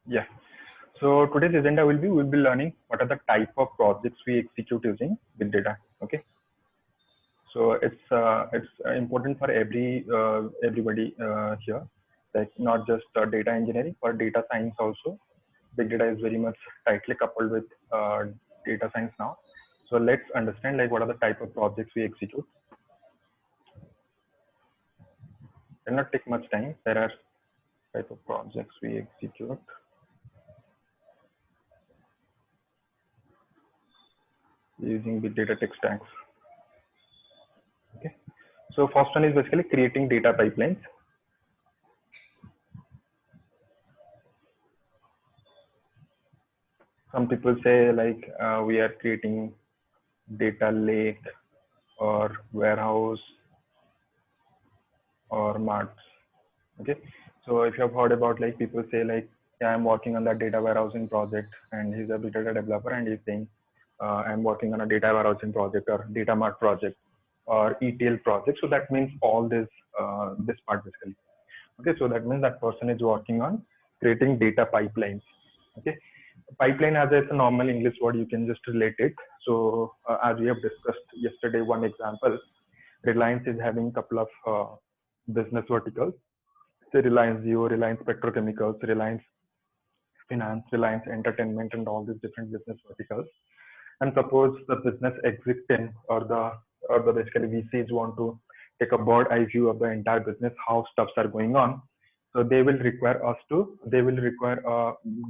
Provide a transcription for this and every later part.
Yeah. So today's agenda we'll be learning what are the type of projects we execute using big data. Okay. So it's important for everybody here, like not just data engineering, but data science also. Big data is very much tightly coupled with data science now. So let's understand like what are the type of projects we execute. It will not take much time. There are type of projects we execute using big data tech stacks. Okay. So first one is basically creating data pipelines. Some people say like we are creating data lake or warehouse or marts. Okay. So if you have heard about like people say like, yeah, I'm working on that data warehousing project, and he's a big data developer and he's saying, I'm working on a data warehousing project or data mart project or ETL project. So that means all this part basically. Okay. So that means that person is working on creating data pipelines. Okay. Pipeline as a normal English word, you can just relate it. So as we have discussed yesterday, one example, Reliance is having a couple of business verticals. Say Reliance Jio, Reliance Petrochemicals, Reliance Finance, Reliance Entertainment, and all these different business verticals. And suppose the business exits in, or the basically VCs want to take a bird eye view of the entire business, how stuffs are going on. So they will require a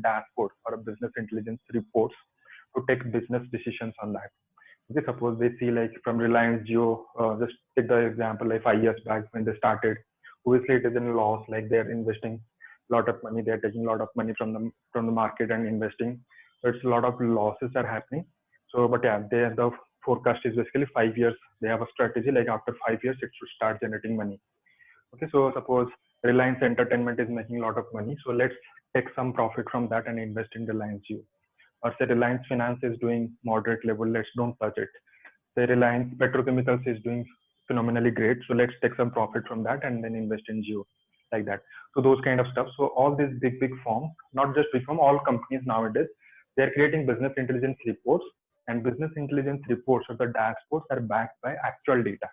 dashboard or a business intelligence reports to take business decisions on that. Okay, suppose they see like from Reliance Jio, just take the example like 5 years back when they started, obviously it is in loss, like they're investing a lot of money, they're taking a lot of money from the market and investing. So it's a lot of losses are happening. So, but yeah, the forecast is basically 5 years. They have a strategy like after 5 years it should start generating money. Okay, so suppose Reliance Entertainment is making a lot of money, so let's take some profit from that and invest in Reliance Jio. Or say Reliance Finance is doing moderate level, let's don't touch it. Say Reliance Petrochemicals is doing phenomenally great, so let's take some profit from that and then invest in Jio, like that. So those kind of stuff. So all these big firms, not just big firm, all companies nowadays, they're creating business intelligence reports, and business intelligence reports or the dashboards are backed by actual data,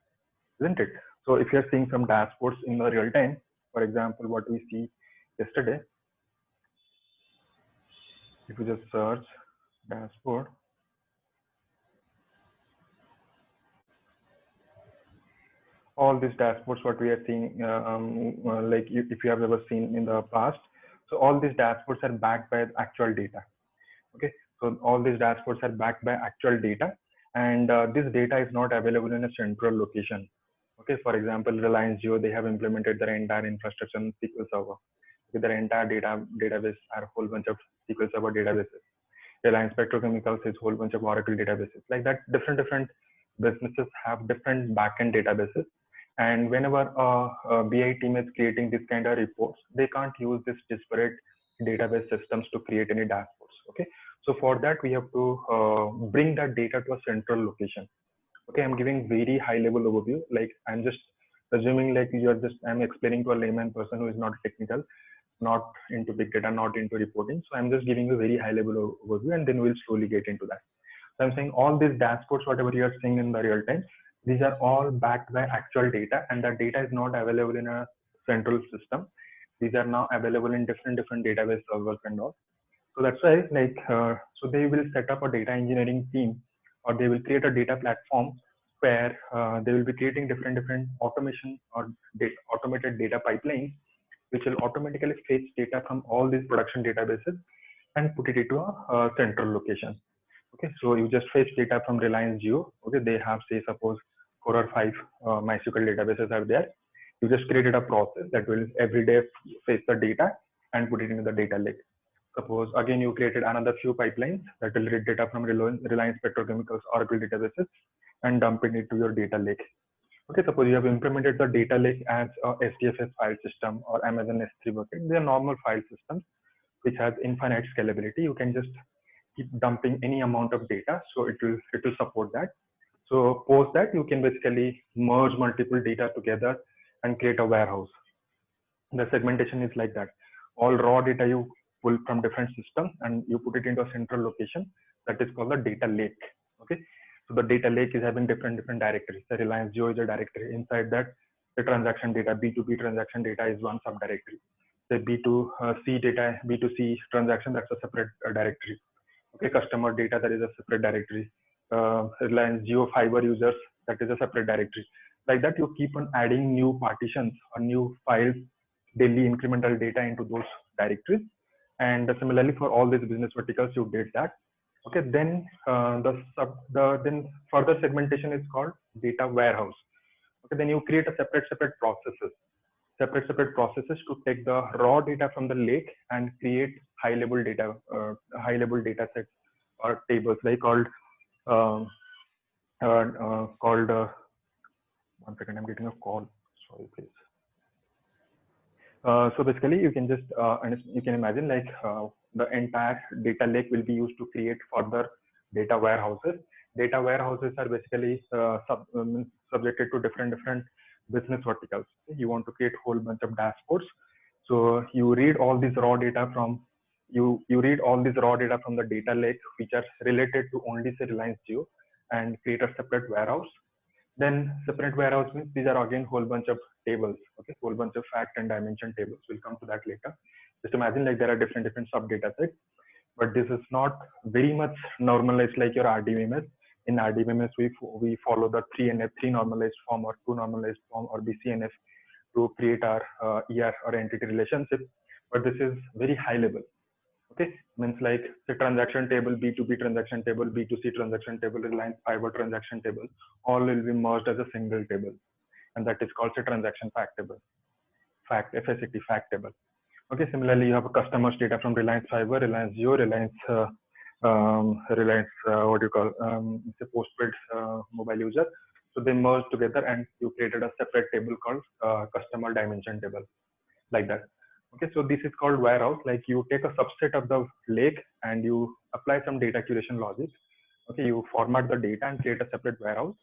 isn't it? So if you're seeing some dashboards in the real time, for example, what we see yesterday, if you just search dashboard, all these dashboards what we are seeing, like if you have ever seen in the past, so all these dashboards are backed by actual data. Okay, so all these dashboards are backed by actual data, and this data is not available in a central location. Okay, for example, Reliance Jio, they have implemented their entire infrastructure on SQL Server. Okay, their entire database are a whole bunch of SQL Server databases. Reliance Petrochemicals is a whole bunch of Oracle databases. Like that, different businesses have different backend databases. And whenever a BI team is creating this kind of reports, they can't use this disparate database systems to create any dashboards. Okay, so for that we have to bring that data to a central location. Okay, I'm giving very high level overview. Like I'm just assuming like I'm explaining to a layman person who is not technical, not into big data, not into reporting. So I'm just giving a very high level overview, and then we'll slowly get into that. So I'm saying all these dashboards, whatever you are seeing in the real time, these are all backed by actual data, and that data is not available in a central system. These are now available in different database servers and all. So that's why so they will set up a data engineering team, or they will create a data platform where they will be creating different automation or automated data pipelines, which will automatically fetch data from all these production databases and put it into a central location. Okay, so you just fetch data from Reliance Jio. Okay, they have say suppose 4 or 5 MySQL databases are there. You just created a process that will every day fetch the data and put it into the data lake. Suppose again you created another few pipelines that will read data from Reliance Petrochemicals Oracle databases and dump it into your data lake. Okay, suppose you have implemented the data lake as a SDFS file system or Amazon S3 bucket. They are normal file systems which has infinite scalability. You can just keep dumping any amount of data, so it will support that. So post that you can basically merge multiple data together and create a warehouse. The segmentation is like that. All raw data you pull from different systems and you put it into a central location that is called the data lake. Okay, so the data lake is having different directories. The Reliance Jio is a directory. Inside that, the transaction data, B2B transaction data is one subdirectory. The B2C data, B2C transaction, that's a separate directory. Okay, customer data, that is a separate directory. Reliance Jio fiber users, that is a separate directory. Like that, you keep on adding new partitions or new files, daily incremental data into those directories. And similarly, for all these business verticals, you did that. Okay, then then further segmentation is called data warehouse. Okay, then you create a separate processes to take the raw data from the lake and create high level data sets or tables like called um, one second, I'm getting a call. Sorry, please. So basically, you can just you can imagine like the entire data lake will be used to create further data warehouses. Data warehouses are basically subjected to different business verticals. You want to create a whole bunch of dashboards. So you read all this raw data from you read all this raw data from the data lake, which are related to only say Reliance Jio, and create a separate warehouse. Then separate warehouse means these are again whole bunch of tables, okay, whole bunch of fact and dimension tables. We'll come to that later. Just imagine like there are different sub data sets, but this is not very much normalized like your RDBMS. In RDBMS, we follow the 3NF, 3 normalized form or 2 normalized form or BCNF to create our ER or entity relationship. But this is very high level. Okay, means like the transaction table, B2B transaction table, B2C transaction table, Reliance Fiber transaction table, all will be merged as a single table, and that is called a transaction fact table, FACT table. Okay, similarly, you have a customer's data from Reliance Fiber, Reliance Jio, Reliance what do you call it's a postpaid mobile user. So they merged together and you created a separate table called customer dimension table, like that. Okay, so this is called warehouse. Like you take a subset of the lake and you apply some data curation logic. Okay, you format the data and create a separate warehouse.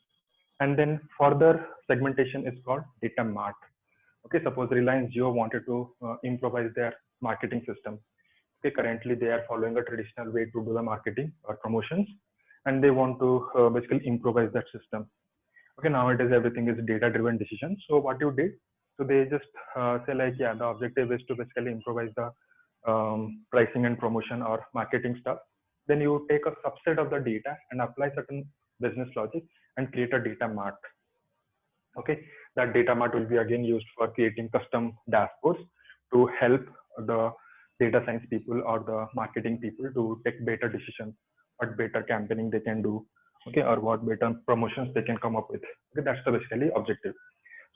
And then further segmentation is called data mart. Okay, suppose Reliance Jio wanted to improvise their marketing system. Okay, currently they are following a traditional way to do the marketing or promotions, and they want to basically improvise that system. Okay, nowadays everything is data-driven decision. So what you did, so they just say like, yeah, the objective is to basically improvise the pricing and promotion or marketing stuff. Then you take a subset of the data and apply certain business logic and create a data mart. Okay, that data mart will be again used for creating custom dashboards to help the data science people or the marketing people to take better decisions, what better campaigning they can do, okay, or what better promotions they can come up with. Okay, that's the basically objective.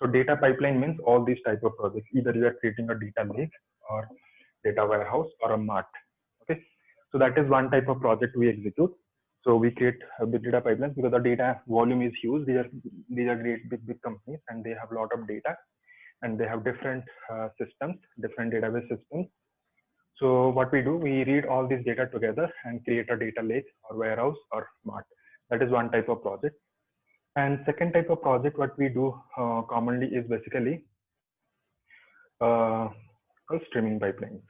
So data pipeline means all these type of projects. Either you are creating a data lake or data warehouse or a mart. Okay, so that is one type of project we execute. So we create big data pipelines because the data volume is huge. These are great big companies and they have a lot of data and they have different systems, different database systems. So what we do, we read all this data together and create a data lake or warehouse or mart. That is one type of project. And second type of project, what we do commonly is basically called streaming pipelines.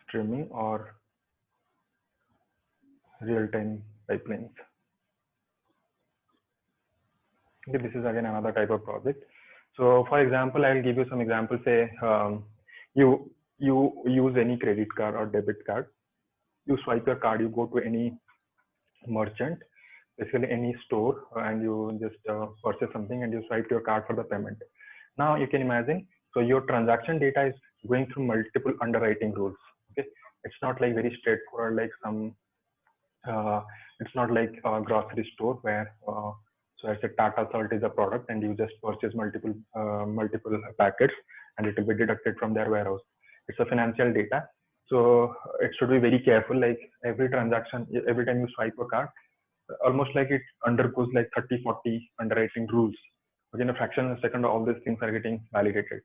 Streaming or real-time pipelines. Okay, this is again another type of project. So for example, I'll give you some examples. Say you use any credit card or debit card. You swipe your card, you go to any merchant, basically any store, and you just purchase something and you swipe your card for the payment. Now you can imagine, so your transaction data is going through multiple underwriting rules. Okay, it's not like very straightforward like some it's not like a grocery store where so I said Tata Salt is a product and you just purchase multiple packets and it will be deducted from their warehouse. It's a financial data, so it should be very careful. Like every transaction, every time you swipe a card, almost like it undergoes like 30-40 underwriting rules. Within a fraction of a second, all these things are getting validated.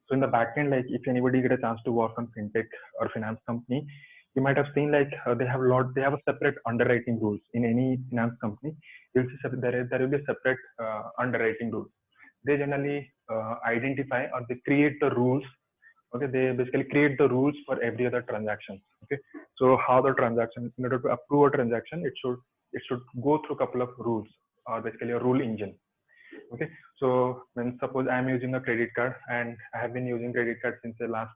So in the backend, like if anybody get a chance to work on fintech or finance company, you might have seen like they have a separate underwriting rules in any finance company. You'll see there will be a separate underwriting rules. They generally identify or they create the rules. Okay, they basically create the rules for every other transaction. Okay, so how the transaction, in order to approve a transaction, it should go through a couple of rules, or basically a rule engine. Okay, so when suppose I'm using a credit card, and I have been using credit card since the last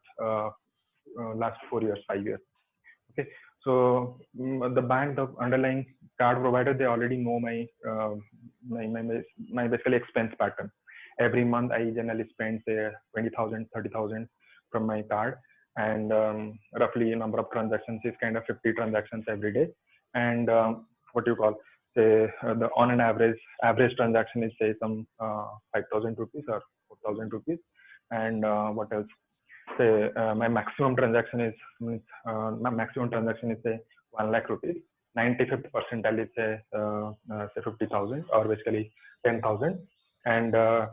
4 years, 5 years. Okay, so the bank, the underlying card provider, they already know my basically expense pattern. Every month I generally spend say 20,000, 30,000 from my card, and roughly number of transactions is kind of 50 transactions every day. And what you call, say the on an average transaction is say some 5,000 rupees or 4,000 rupees. And what else? Say my maximum transaction is say 1 lakh rupees. 95th percentile is say 50,000 or basically 10,000, and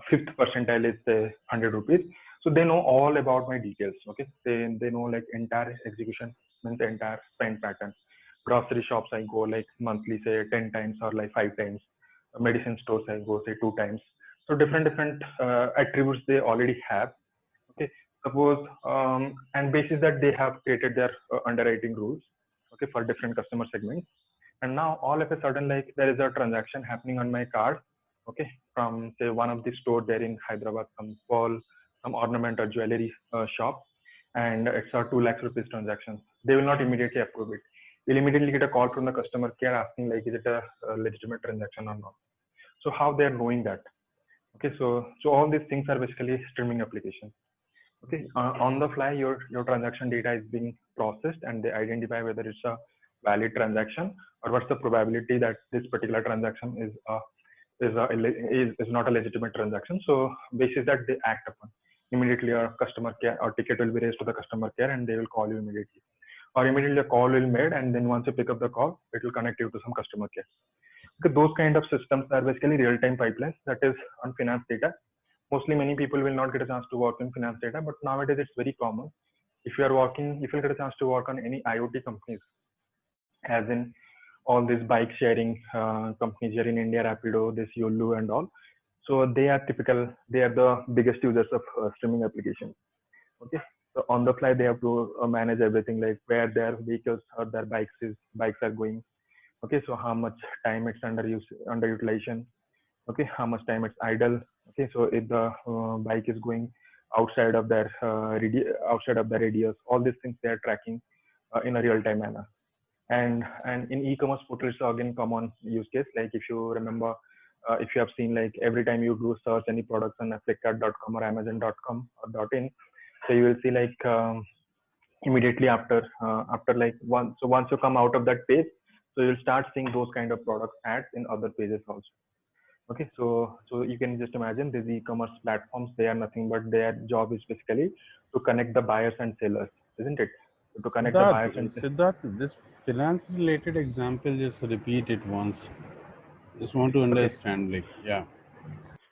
fifth percentile is say 100 rupees. So they know all about my details. Okay, they know like entire execution, means the entire spend pattern. Grocery shops I go like monthly say 10 times or like 5 times. Medicine stores I go say 2 times. So different attributes they already have. Okay, suppose and basis that they have created their underwriting rules, okay, for different customer segments. And now all of a sudden, like there is a transaction happening on my card, okay, from say one of the store there in Hyderabad, some ornament or jewelry shop, and it's a 2 lakhs rupees transaction. They will not immediately approve it. You'll immediately get a call from the customer care asking like, is it a legitimate transaction or not? So how they are knowing that? Okay, so all these things are basically streaming applications. Okay, on the fly, your transaction data is being processed, and they identify whether it's a valid transaction or what's the probability that this particular transaction is not a legitimate transaction. So basis that they act upon immediately, a customer care or ticket will be raised to the customer care, and they will call you immediately, or immediately a call will be made, and then once you pick up the call, it will connect you to some customer care. Okay, those kind of systems are basically real-time pipelines that is on finance data. Mostly many people will not get a chance to work in finance data, but nowadays it's very common. If you get a chance to work on any IoT companies, as in all these bike sharing companies here in India, Rapido, this Yolu and all. So they are the biggest users of streaming applications. Okay, so on the fly they have to manage everything, like where their vehicles or their bikes are going. Okay, so how much time it's underutilization. Okay, how much time it's idle. Okay, so if the bike is going outside of their radius, all these things they are tracking in a real-time manner. And in e-commerce portals, again, common use case, like if you remember, if you have seen, like every time you do search any products on flipkart.com or amazon.com or .in, so you will see like immediately after like once you come out of that page, so you'll start seeing those kind of product ads in other pages also. Okay, so you can just imagine these e-commerce platforms, they are nothing but their job is basically to connect the buyers and sellers, isn't it? So to connect the buyers and Siddharth, this finance related example, just repeat it once. Just want to okay. understand, like, yeah.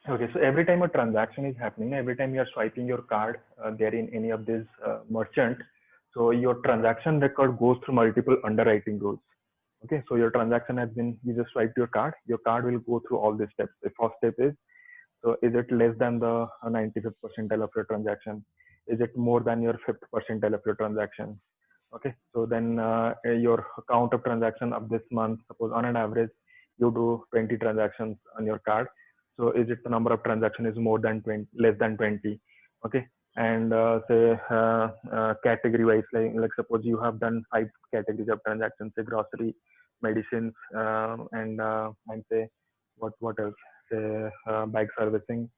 Okay, so every time a transaction is happening, every time you are swiping your card there in any of these merchant, so your transaction record goes through multiple underwriting rules. Okay, so your transaction has been, you just swipe your card will go through all these steps. The first step is, so is it less than the 95th percentile of your transaction? Is it more than your 5th percentile of your transaction? Okay, so then your count of transaction of this month, suppose on an average you do 20 transactions on your card. So is it the number of transaction is more than 20, less than 20? Okay, and say category wise, like suppose you have done 5 categories of transactions, say grocery, medicines, and say what else? Say bike servicing,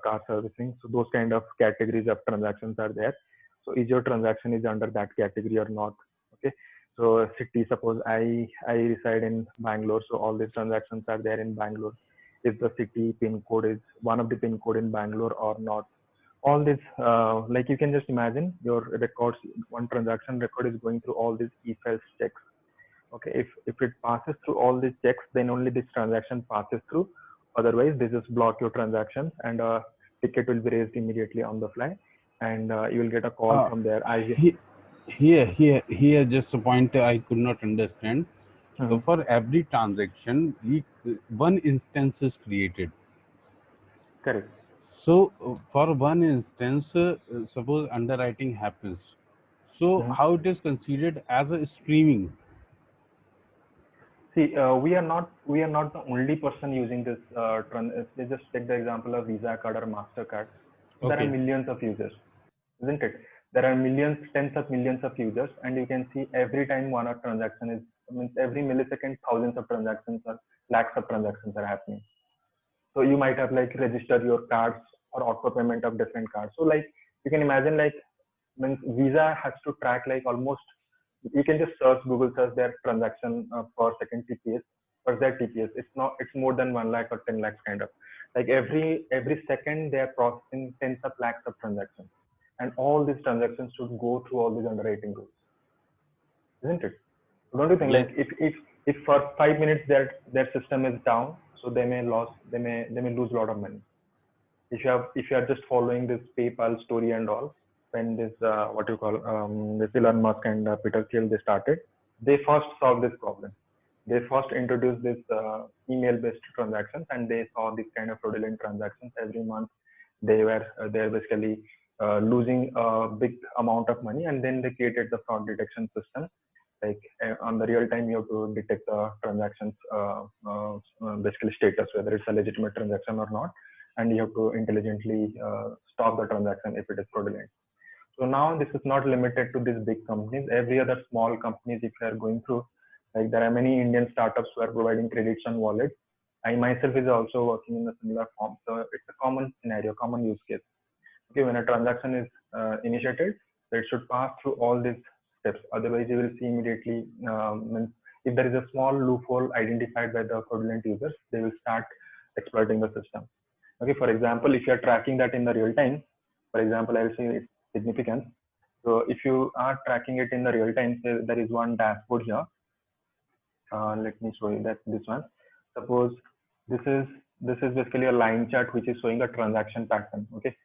car servicing. So those kind of categories of transactions are there. So is your transaction is under that category or not? Okay, so city, suppose I reside in Bangalore, so all these transactions are there in Bangalore. If the city pin code is one of the pin code in Bangalore or not? All this, like you can just imagine your records, one transaction record is going through all these if-else checks. Okay, if it passes through all these checks, then only this transaction passes through. Otherwise, they just block your transaction, and a ticket will be raised immediately on the fly, and you will get a call Uh, from there. he, here, just a point I could not understand. So Mhm. for every transaction, one instance is created. Correct. So for one instance, suppose underwriting happens. So Mhm. how it is considered as a streaming? See, we are not the only person using this. They just take the example of Visa card or Mastercard. So there are Okay. millions of users, isn't it? There are millions, tens of millions of users, and you can see every time one of transaction is, means every millisecond, thousands of transactions or lakhs of transactions are happening. So you might have like register your cards or auto payment of different cards. So like you can imagine like means Visa has to track like almost, you can just search Google search their transaction per second TPS or their TPS. It's more than 1 lakh or 10 lakhs kind of. Like every second they are processing tens of lakhs of transactions, and all these transactions should go through all these underwriting rules, isn't it? Don't you think Yes. like if for 5 minutes their system is down, so they may lose a lot of money. If you are just following this PayPal story and all, when this what you call this Elon Musk and Peter Thiel they started, they first solved this problem. They first introduced this email-based transactions, and they saw this kind of fraudulent transactions every month. They're basically losing a big amount of money, and then they created the fraud detection system. Like on the real time, you have to detect the transactions basically status, whether it's a legitimate transaction or not, and you have to intelligently stop the transaction if it is fraudulent. So now this is not limited to these big companies. Every other small companies, if you are going through, like there are many Indian startups who are providing credits on wallets. I myself is also working in a similar form. So it's a common scenario, common use case. Okay, when a transaction is initiated, so it should pass through all these steps. Otherwise, you will see immediately if there is a small loophole identified by the fraudulent users, they will start exploiting the system. Okay, for example, if you are tracking that in the real time, for example, I will say its significance. So if you are tracking it in the real time, say there is one dashboard here. Let me show you that this one. Suppose this is this is basically a line chart which is showing a transaction pattern. Okay,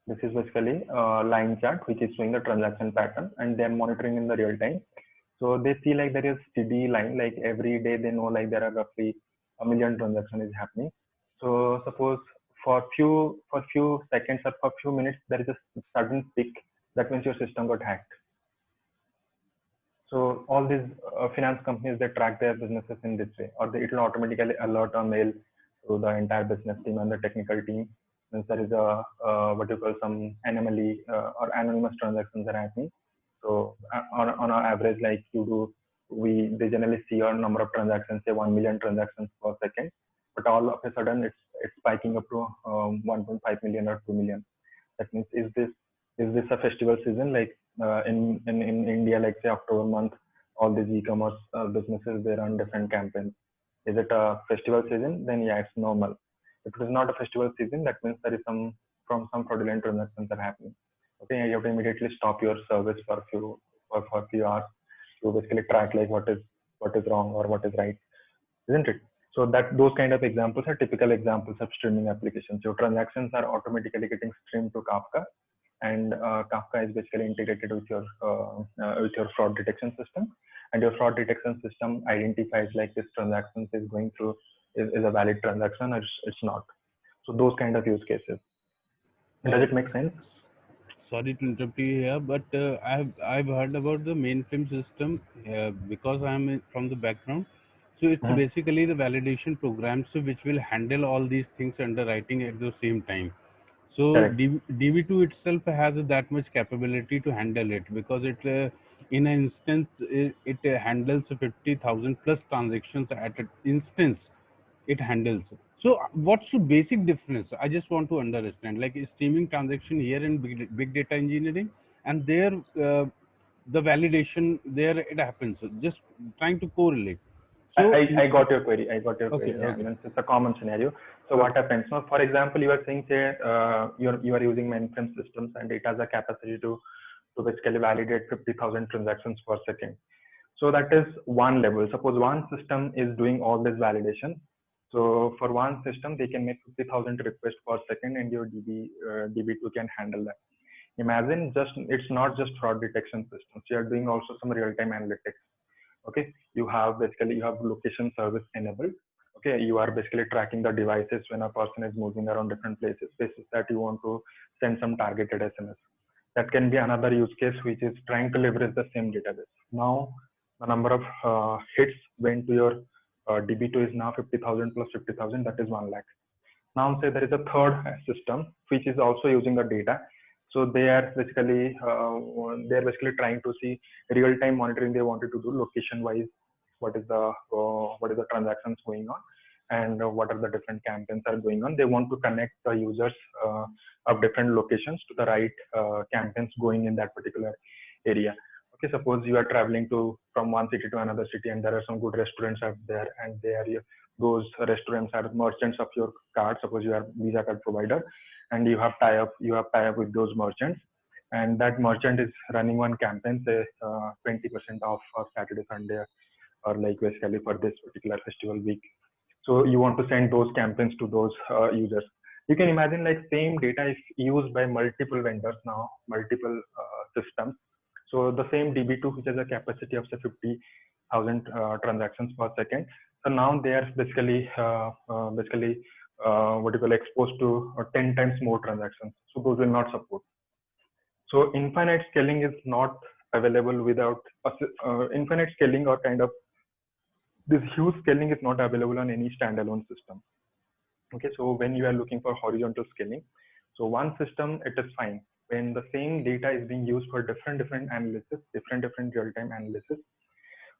this is basically a line chart which is showing the transaction pattern, and they're monitoring in the real time. So they see like there is steady line, like every day they know like there are roughly a million transactions is happening. So suppose for few seconds or for few minutes there is a sudden peak, that means your system got hacked. So all these finance companies, they track their businesses in this way, or it will automatically alert a mail to the entire business team and the technical team. Since there is a what you call some anomaly or anonymous transactions are happening. So on our average, like they generally see a number of transactions, say 1 million transactions per second, but all of a sudden it's spiking up to 1.5 million or 2 million. That means is this a festival season, like in India, like say October month, all these e-commerce businesses, they run different campaigns. Is it a festival season? Then yeah, it's normal. If it is not a festival season, that means there is some fraudulent transactions are happening. Okay, you have to immediately stop your service for a few hours to basically track like what is wrong or what is right, isn't it? So that those kind of examples are typical examples of streaming applications. Your transactions are automatically getting streamed to Kafka, and Kafka is basically integrated with your fraud detection system, and your fraud detection system identifies like this transaction is going through is a valid transaction or it's not. So those kind of use cases. Does Uh, it make sense? Sorry to interrupt you here, but I've heard about the mainframe system because from the background. So it's Mhm. basically the validation programs which will handle all these things underwriting at the same time. So Correct. DB2 itself has that much capability to handle it because in an instance, it handles 50,000 plus transactions at an instance it handles. So what's the basic difference? I just want to understand, like streaming transaction here in big data engineering, and there the validation there it happens. Just trying to correlate. So I got your query. I got your okay, query. Yeah, okay, means it's a common scenario. So what okay. happens now? For example, you are saying say you are using mainframe systems and it has a capacity to basically validate 50,000 transactions per second. So that is one level. Suppose one system is doing all this validation. So for one system, they can make 50,000 requests per second, and your DB2 can handle that. Imagine just it's not just fraud detection systems. You are doing also some real-time analytics. Okay, you have location service enabled. Okay, you are basically tracking the devices when a person is moving around different places, that you want to send some targeted SMS. That can be another use case which is trying to leverage the same database. Now the number of hits went to your DB2 is now 50,000 plus 50,000, that is 1 lakh. Now say there is a third system which is also using the data. So they are basically trying to see real-time monitoring. They wanted to do location-wise, what is the transactions going on, and what are the different campaigns are going on. They want to connect the users of different locations to the right campaigns going in that particular area. Okay, suppose you are traveling from one city to another city, and there are some good restaurants out there, and those restaurants are merchants of your card. Suppose you are Visa card provider, and you have tie up with those merchants, and that merchant is running one campaign, say 20% off for Saturday, Sunday, or like basically for this particular festival week. So you want to send those campaigns to those users. You can imagine like same data is used by multiple vendors now, multiple systems. So the same DB2, which has a capacity of say 50,000 transactions per second. So now they are basically exposed to 10 times more transactions. So those will not support. So infinite scaling is not available without infinite scaling, or kind of this huge scaling is not available on any standalone system. Okay, so when you are looking for horizontal scaling, so one system, it is fine. When the same data is being used for different analysis, different real-time analysis,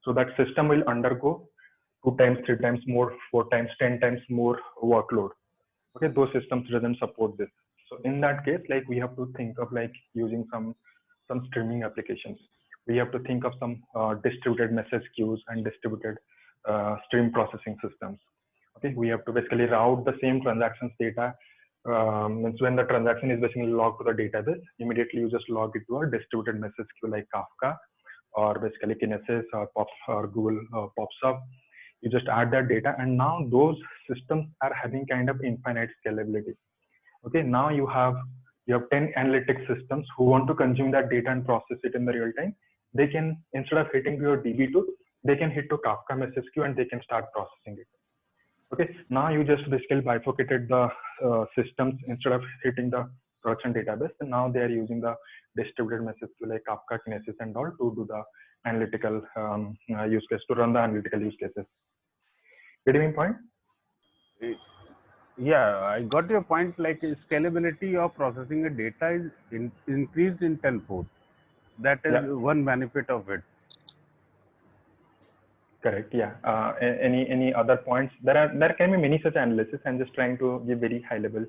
so that system will undergo 2 times, 3 times more, 4 times, 10 times more workload. Okay, those systems doesn't support this. So in that case, like we have to think of like using some streaming applications. We have to think of some distributed message queues and distributed stream processing systems. Okay, we have to basically route the same transactions data. Means when the transaction is basically logged to the database, immediately you just log it to a distributed message queue like Kafka, or basically Kinesis or Google PopSub. You just add that data, and now those systems are having kind of infinite scalability. Okay, now you have 10 analytics systems who want to consume that data and process it in the real time. They can, instead of hitting your DB2, they can hit to Kafka message queue and they can start processing it. Okay, now you just basically bifurcated the systems instead of hitting the production database, and now they are using the distributed message queue like Kafka, Kinesis, and all to do the analytical use case, to run the analytical use cases. Getting my point? Yeah, I got your point. Like scalability of processing a data is increased in tenfold. That is one benefit of it. Correct. Yeah. Any other points? There can be many such analysis. I'm just trying to give very high level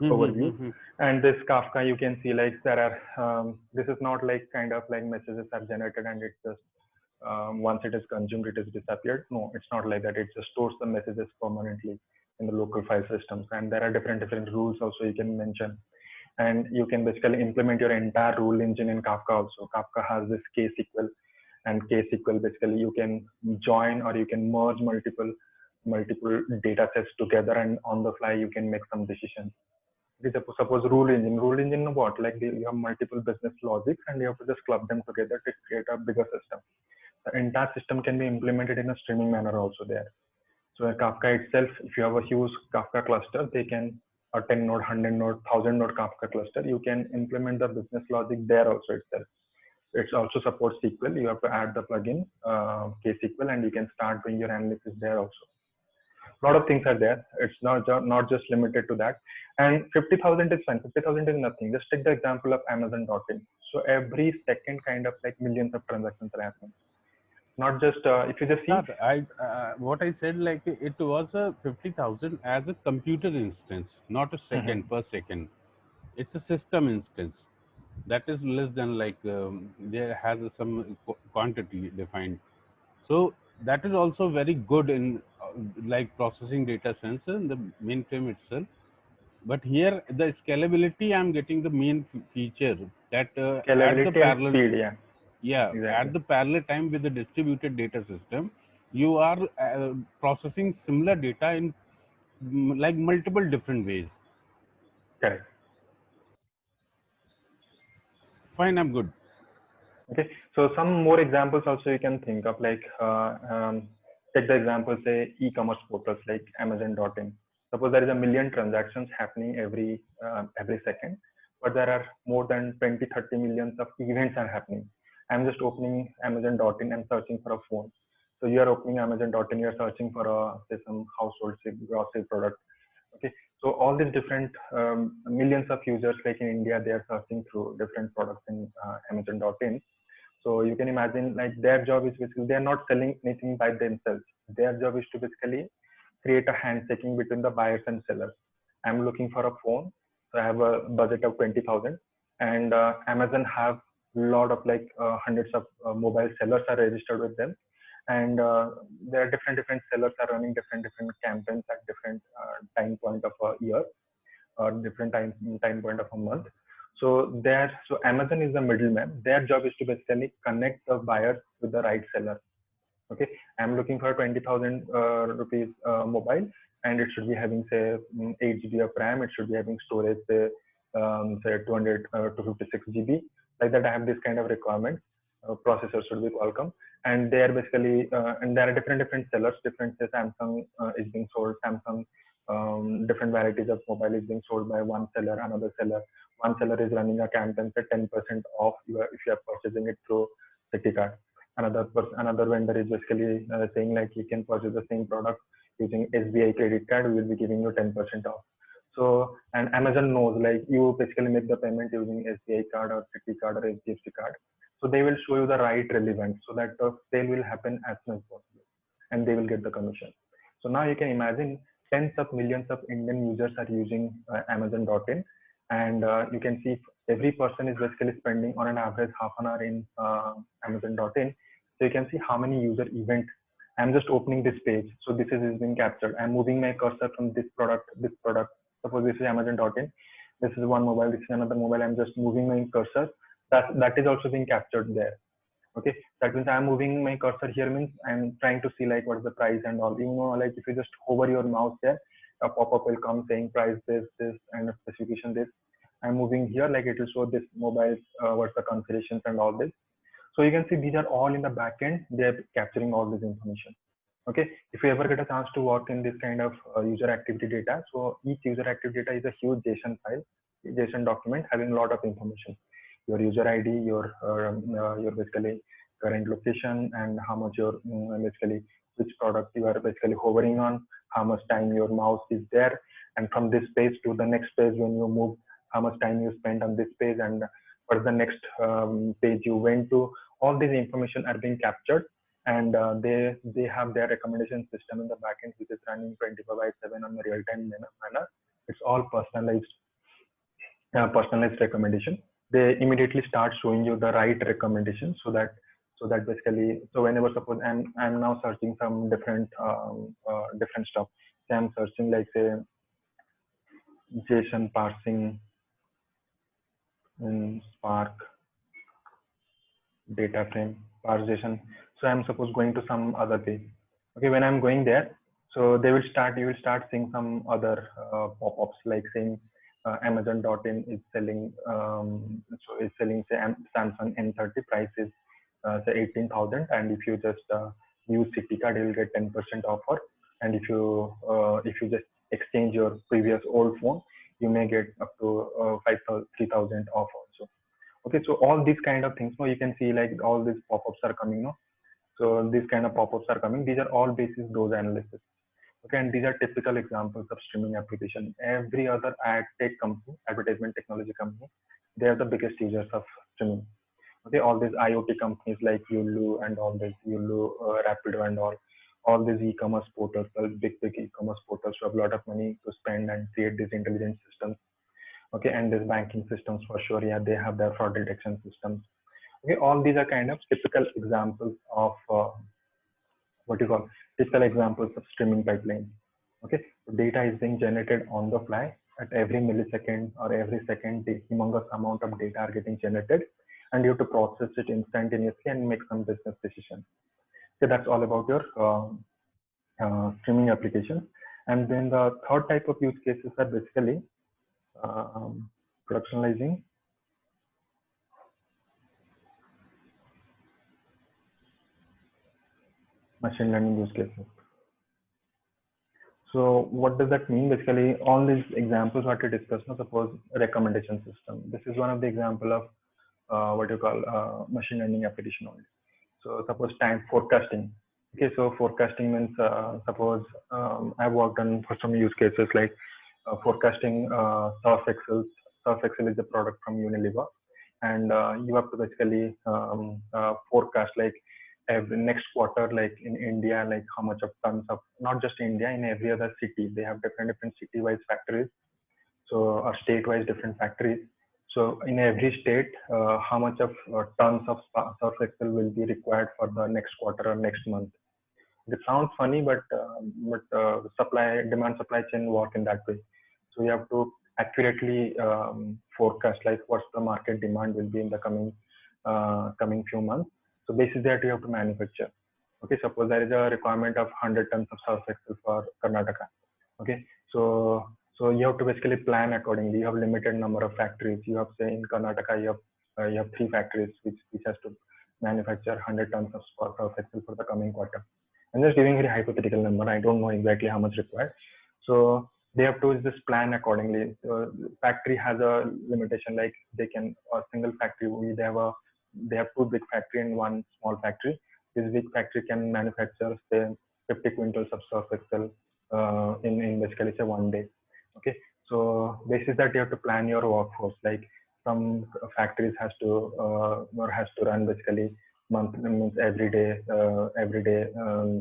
overview. And this Kafka, you can see like there are. This is not like kind of like messages are generated and it just once it is consumed, it is disappeared. No, it's not like that. It just stores the messages permanently in the local file systems, and there are different rules also you can mention, and you can basically implement your entire rule engine in Kafka also. Kafka has this KSQL, and KSQL basically you can join or you can merge multiple data sets together, and on the fly you can make some decisions. Suppose rule engine what, like you have multiple business logics and you have to just club them together to create a bigger system. The entire system can be implemented in a streaming manner also there. So Kafka itself, if you have a huge Kafka cluster, they can a 10 node, 100 node, 1000 node Kafka cluster, you can implement the business logic there also itself. It also supports SQL. You have to add the plugin KSQL, and you can start doing your analysis there also. A lot of things are there. It's not just limited to that. And 50,000 is fine. 50,000 is nothing. Just take the example of Amazon.in. So every second, kind of like millions of transactions are happening. Not just if you just see. What I said, like it was a 50,000 as a computer instance, not a second per second. It's a system instance that is less than like there has some quantity defined. So that is also very good in like processing data sensor in the mainframe itself. But here the scalability, I'm getting the main feature that at the parallel speed, exactly. At the parallel time with the distributed data system, you are processing similar data in like multiple different ways. Correct. Fine, I'm good. Okay, so some more examples also you can think of, like take the example, say e-commerce portals like Amazon.in. Suppose there is a million transactions happening every second, but there are more than 20, 30 millions of events are happening. I'm just opening Amazon.in and searching for a phone. So you are opening Amazon.in, you are searching for say some household grocery product. Okay, so all these different millions of users, like in India, they are searching through different products in Amazon.in. So you can imagine, like, their job is basically, they are not selling anything by themselves. Their job is to basically create a handshaking between the buyers and sellers. I'm looking for a phone, so I have a budget of 20,000, and Amazon have a lot of like hundreds of mobile sellers are registered with them, and there are different sellers are running different campaigns at different time point of a year or different time point of a month. So Amazon is the middleman. Their job is to basically connect the buyer with the right seller. Okay, I'm looking for 20,000 rupees mobile, and it should be having say 8 GB of RAM. It should be having storage say 200 to 56 GB. Like that, I have this kind of requirement. Processor should be Qualcomm, and they are basically and there are different sellers. Different say Samsung is being sold. Samsung different varieties of mobile is being sold by one seller, another seller. One seller is running a campaign at 10% off if you are purchasing it through Citi card. Another vendor is basically saying like you can purchase the same product using SBI credit card, we will be giving you 10% off. So, and Amazon knows, like, you basically make the payment using SBI card or Citi card or HDFC card. So they will show you the right relevance so that the sale will happen as soon as possible, and they will get the commission. So now you can imagine tens of millions of Indian users are using Amazon.in, and you can see every person is basically spending on an average half an hour in Amazon.in. So you can see how many user events. I'm just opening this page. So this is being captured. I'm moving my cursor from this product. Suppose this is Amazon.in. This is one mobile. This is another mobile. I'm just moving my cursor. That is also being captured there. Okay, that means I'm moving my cursor here, means I'm trying to see like what is the price and all. You know, like if you just hover your mouse there, a pop-up will come saying price this, and a specification this. I'm moving here, like it will show this mobile, what's the configurations and all this. So you can see these are all in the backend. They're capturing all this information. Okay, if you ever get a chance to work in this kind of user activity data, so each user activity data is a huge JSON file, JSON document having a lot of information. Your user ID, your basically current location, and how much your basically which product you are basically hovering on, how much time your mouse is there, and from this page to the next page when you move, how much time you spend on this page, and what is the next page you went to. All these information are being captured, and they have their recommendation system in the backend, which is running 24/7 on a real-time manner. It's all personalized recommendation. They immediately start showing you the right recommendation, so that basically, so whenever suppose I'm now searching some different stuff. So I'm searching like say JSON parsing in Spark data frame parsation. So I'm suppose going to some other page. Okay, when I'm going there, so you will start seeing some other pop-ups like saying Amazon.in is selling say Samsung N30 price is say 18,000, and if you just use Citi card, you will get 10% offer. And if you just exchange your previous old phone, you may get up to 3,000 off also. Okay, so all these kind of things, you can see like all these pop-ups are coming, no? So these kind of pop-ups are coming. These are all basis those analysis. Okay, and these are typical examples of streaming application. Every other ad tech company, advertisement technology company, they are the biggest users of streaming. Okay, all these IoT companies like Yulu and all this Yulu, Rapido and all these e-commerce portals, big e-commerce portals who have a lot of money to spend and create these intelligent systems. Okay, and these banking systems for sure, yeah, they have their fraud detection systems. Okay, all these are kind of typical examples of what you call typical examples of streaming pipeline. Okay, so data is being generated on the fly at every millisecond or every second. The humongous amount of data are getting generated, and you have to process it instantaneously and make some business decisions. So that's all about your streaming applications. And then the third type of use cases are basically productionalizing Machine learning use cases. So what does that mean? Basically, all these examples what we discussed, now suppose a recommendation system. This is one of the example of what you call machine learning application only. So suppose time forecasting. Okay, so forecasting means suppose I've worked on for some use cases like forecasting Surf Excel. Surf Excel is a product from Unilever, and you have to basically forecast like every next quarter, like in India, like how much of tons of not just India, in every other city they have different city-wise factories, so or state-wise different factories. So in every state, how much of tons of Surf Excel will be required for the next quarter or next month. It sounds funny, but supply demand supply chain work in that way. So you have to accurately forecast like what's the market demand will be in the coming few months. So basis that you have to manufacture. Okay, suppose there is a requirement of 100 tons of Surf Excel for Karnataka. Okay, so you have to basically plan accordingly. You have limited number of factories. You have say in Karnataka you have three factories which has to manufacture 100 tons of Surf Excel for the coming quarter. I'm just giving a very hypothetical number. I don't know exactly how much required. So they have to just plan accordingly. Factory has a limitation, like they can a single factory. They have two big factory and one small factory. This big factory can manufacture say 50 quintals of Surf Excel in basically say one day. Okay, so basis that you have to plan your workforce. Like some factories has to or has to run basically month means every day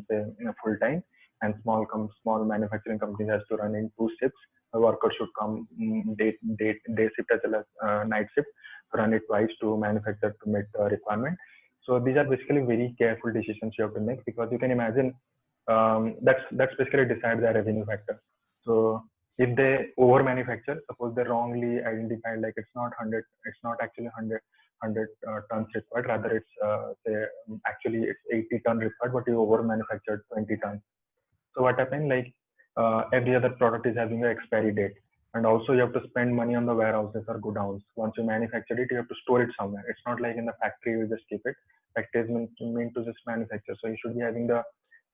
say in a full time, and small manufacturing companies has to run in two shifts. A worker should come day shift as well as night shift, run it twice to manufacture to meet the requirement. So these are basically very careful decisions you have to make, because you can imagine that's basically decide their revenue factor. So if they over manufacture, suppose they wrongly identified like it's not 100, it's not actually 100 tons required, rather it's say actually it's 80 ton required, but you over manufactured 20 tons. So what happened like every other product is having an expiry date, and also you have to spend money on the warehouses or godowns. Once you manufacture it, you have to store it somewhere. It's not like in the factory you just keep it. Factory is meant to just manufacture, so you should be having the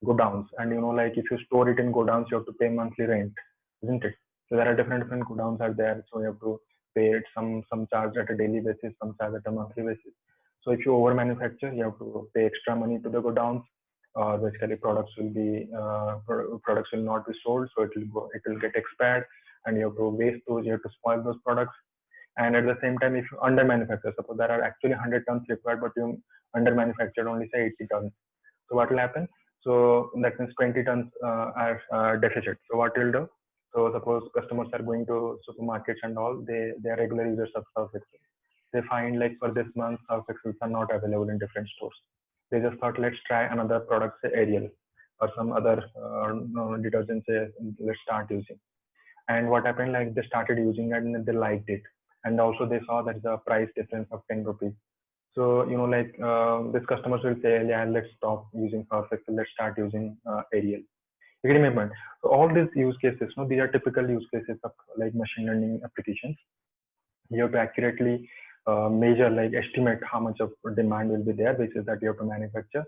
godowns. And like if you store it in godowns, you have to pay monthly rent, isn't it? So there are different godowns are there, so you have to pay it some charge at a daily basis, some charge at a monthly basis. So if you over manufacture, you have to pay extra money to the godowns. Basically products will not be sold, so it will get expired, and you have to waste those, you have to spoil those products. And at the same time, if you under manufacture, suppose there are actually 100 tons required, but you under manufactured only say 80 tons. So what will happen? So that means 20 tons are deficit. So what will do? So suppose customers are going to supermarkets and all, they are regular users of Surf Excel. They find like for this month Surf Excels are not available in different stores. They just thought let's try another product, say Ariel or some other detergent, say let's start using. And what happened, like they started using it and they liked it, and also they saw that the price difference of 10 rupees. So like these customers will say, yeah, let's stop using Surf Excel, let's start using Ariel. You get my point? So all these use cases, these are typical use cases of like machine learning applications. You have to accurately measure, like estimate how much of demand will be there, which is that you have to manufacture.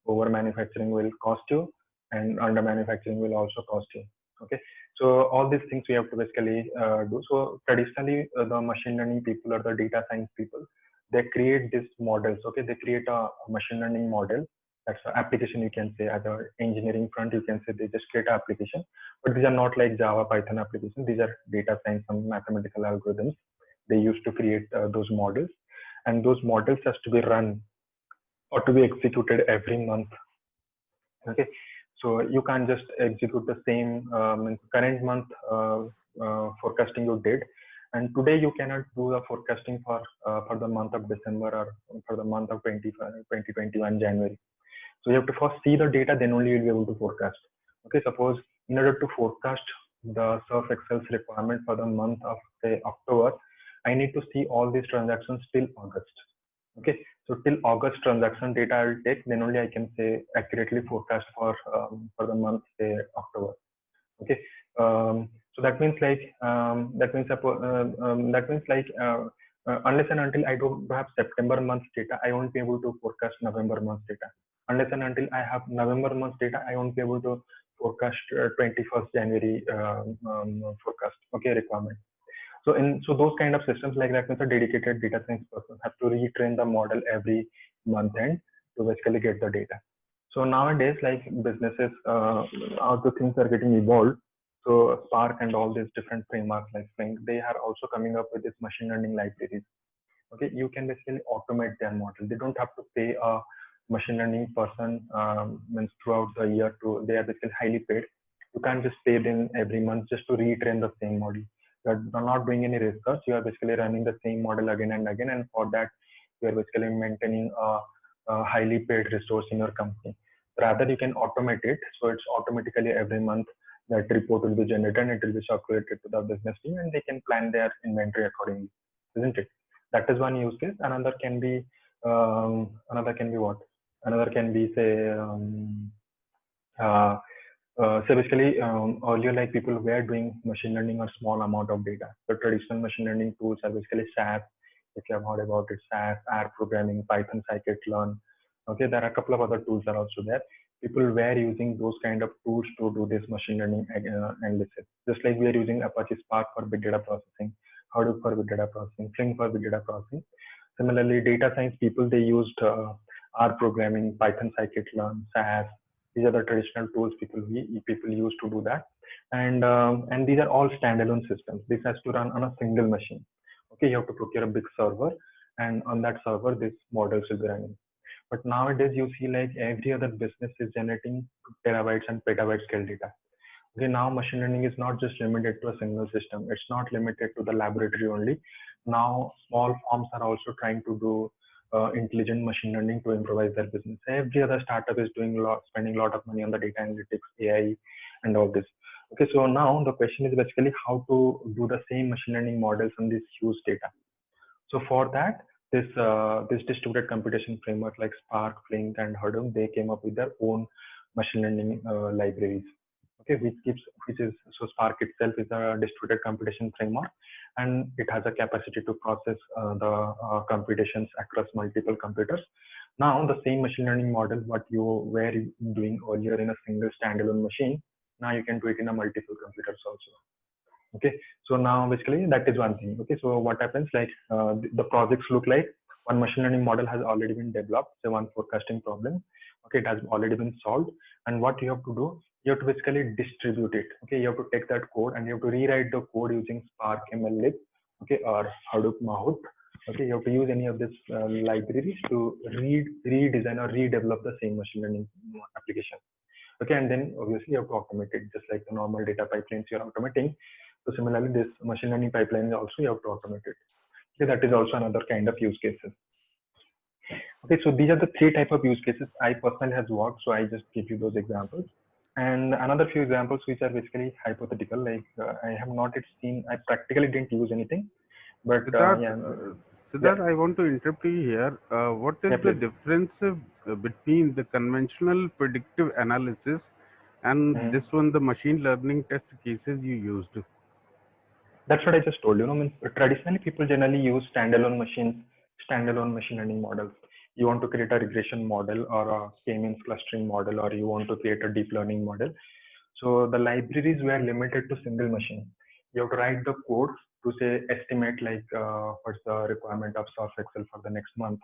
Over manufacturing will cost you, and under manufacturing will also cost you. Okay, so all these things we have to basically do. So traditionally, the machine learning people or the data science people, they create these models. Okay, they create a machine learning model. That's an application, you can say. At the engineering front, you can say they just create an application, but these are not like Java, Python applications. These are data science, some mathematical algorithms they used to create those models, and those models has to be run or to be executed every month. Okay, so you can't just execute the same current month forecasting you did, and today you cannot do the forecasting for the month of December or for the month of 2021 January. So you have to first see the data, then only you'll be able to forecast. Okay, suppose in order to forecast the Surf Excel's requirement for the month of say October, I need to see all these transactions till August. Okay, so till August transaction data I will take, then only I can say accurately forecast for the month say October. Okay, so that means like unless and until I don't have September month data, I won't be able to forecast November month data. unless and until I have November month data, I won't be able to forecast 21st January forecast, okay, requirement. So those kind of systems like that means a dedicated data science person have to retrain the model every month end to basically get the data. So nowadays, like businesses, how the things are getting evolved. So Spark and all these different frameworks like Flink, they are also coming up with this machine learning libraries. Okay, you can basically automate their model. They don't have to pay a machine learning person means throughout the year to, they are basically highly paid. You can't just pay them every month just to retrain the same model. You're not doing any research. You are basically running the same model again and again, and for that you are basically maintaining a highly paid resource in your company. Rather, you can automate it, so it's automatically every month that report will be generated and it will be circulated to the business team, and they can plan their inventory accordingly, isn't it? That is one use case. Another can be what? Another can be say uh, so basically, earlier, like people were doing machine learning on small amount of data. The traditional machine learning tools are basically SAS. If you have heard about it, SAS, R programming, Python, scikit-learn. Okay, there are a couple of other tools are also there. People were using those kind of tools to do this machine learning analysis. Just like we are using Apache Spark for big data processing, Hadoop for big data processing, Flink for big data processing. Similarly, data science people, they used R programming, Python, scikit-learn, SAS. These are the traditional tools people use to do that, and these are all standalone systems. This has to run on a single machine. Okay, you have to procure a big server, and on that server, this models will be running. But nowadays, you see like every other business is generating terabytes and petabyte scale data. Okay, now machine learning is not just limited to a single system. It's not limited to the laboratory only. Now small firms are also trying to do intelligent machine learning to improvise their business. Every other startup is spending a lot of money on the data analytics, AI, and all this. Okay, so now the question is basically how to do the same machine learning models on this huge data. So for that, this distributed computation framework like Spark, Flink, and Hadoop, they came up with their own machine learning libraries. Okay, which is so Spark itself is a distributed computation framework, and it has a capacity to process the computations across multiple computers. Now the same machine learning model what you were doing earlier in a single standalone machine, now you can do it in a multiple computers also. Okay, so now basically that is one thing. Okay, so what happens like the projects look like one machine learning model has already been developed, say one forecasting problem. Okay, it has already been solved, and what you have to do, you have to basically distribute it. Okay, you have to take that code and you have to rewrite the code using Spark MLlib, okay, or Hadoop Mahout. Okay, you have to use any of these libraries to redesign or redevelop the same machine learning application. Okay, and then obviously you have to automate it just like the normal data pipelines you're automating. So similarly, this machine learning pipeline also you have to automate it. Okay, that is also another kind of use cases. Okay, so these are the three type of use cases I personally has worked. So I just give you those examples. And another few examples which are basically hypothetical, like I have not yet seen, I practically didn't use anything, but Siddharth, yeah, yeah, Siddharth, I want to interrupt you here. What is yeah, the please. difference between the conventional predictive analysis and Mhm. this one, the machine learning test cases you used? That's what I just told you. No, means traditionally people generally use standalone machine learning models. You want to create a regression model or a k-means clustering model, or you want to create a deep learning model. So the libraries were limited to single machine. You have to write the code to say estimate like what's the requirement of Surf Excel for the next month.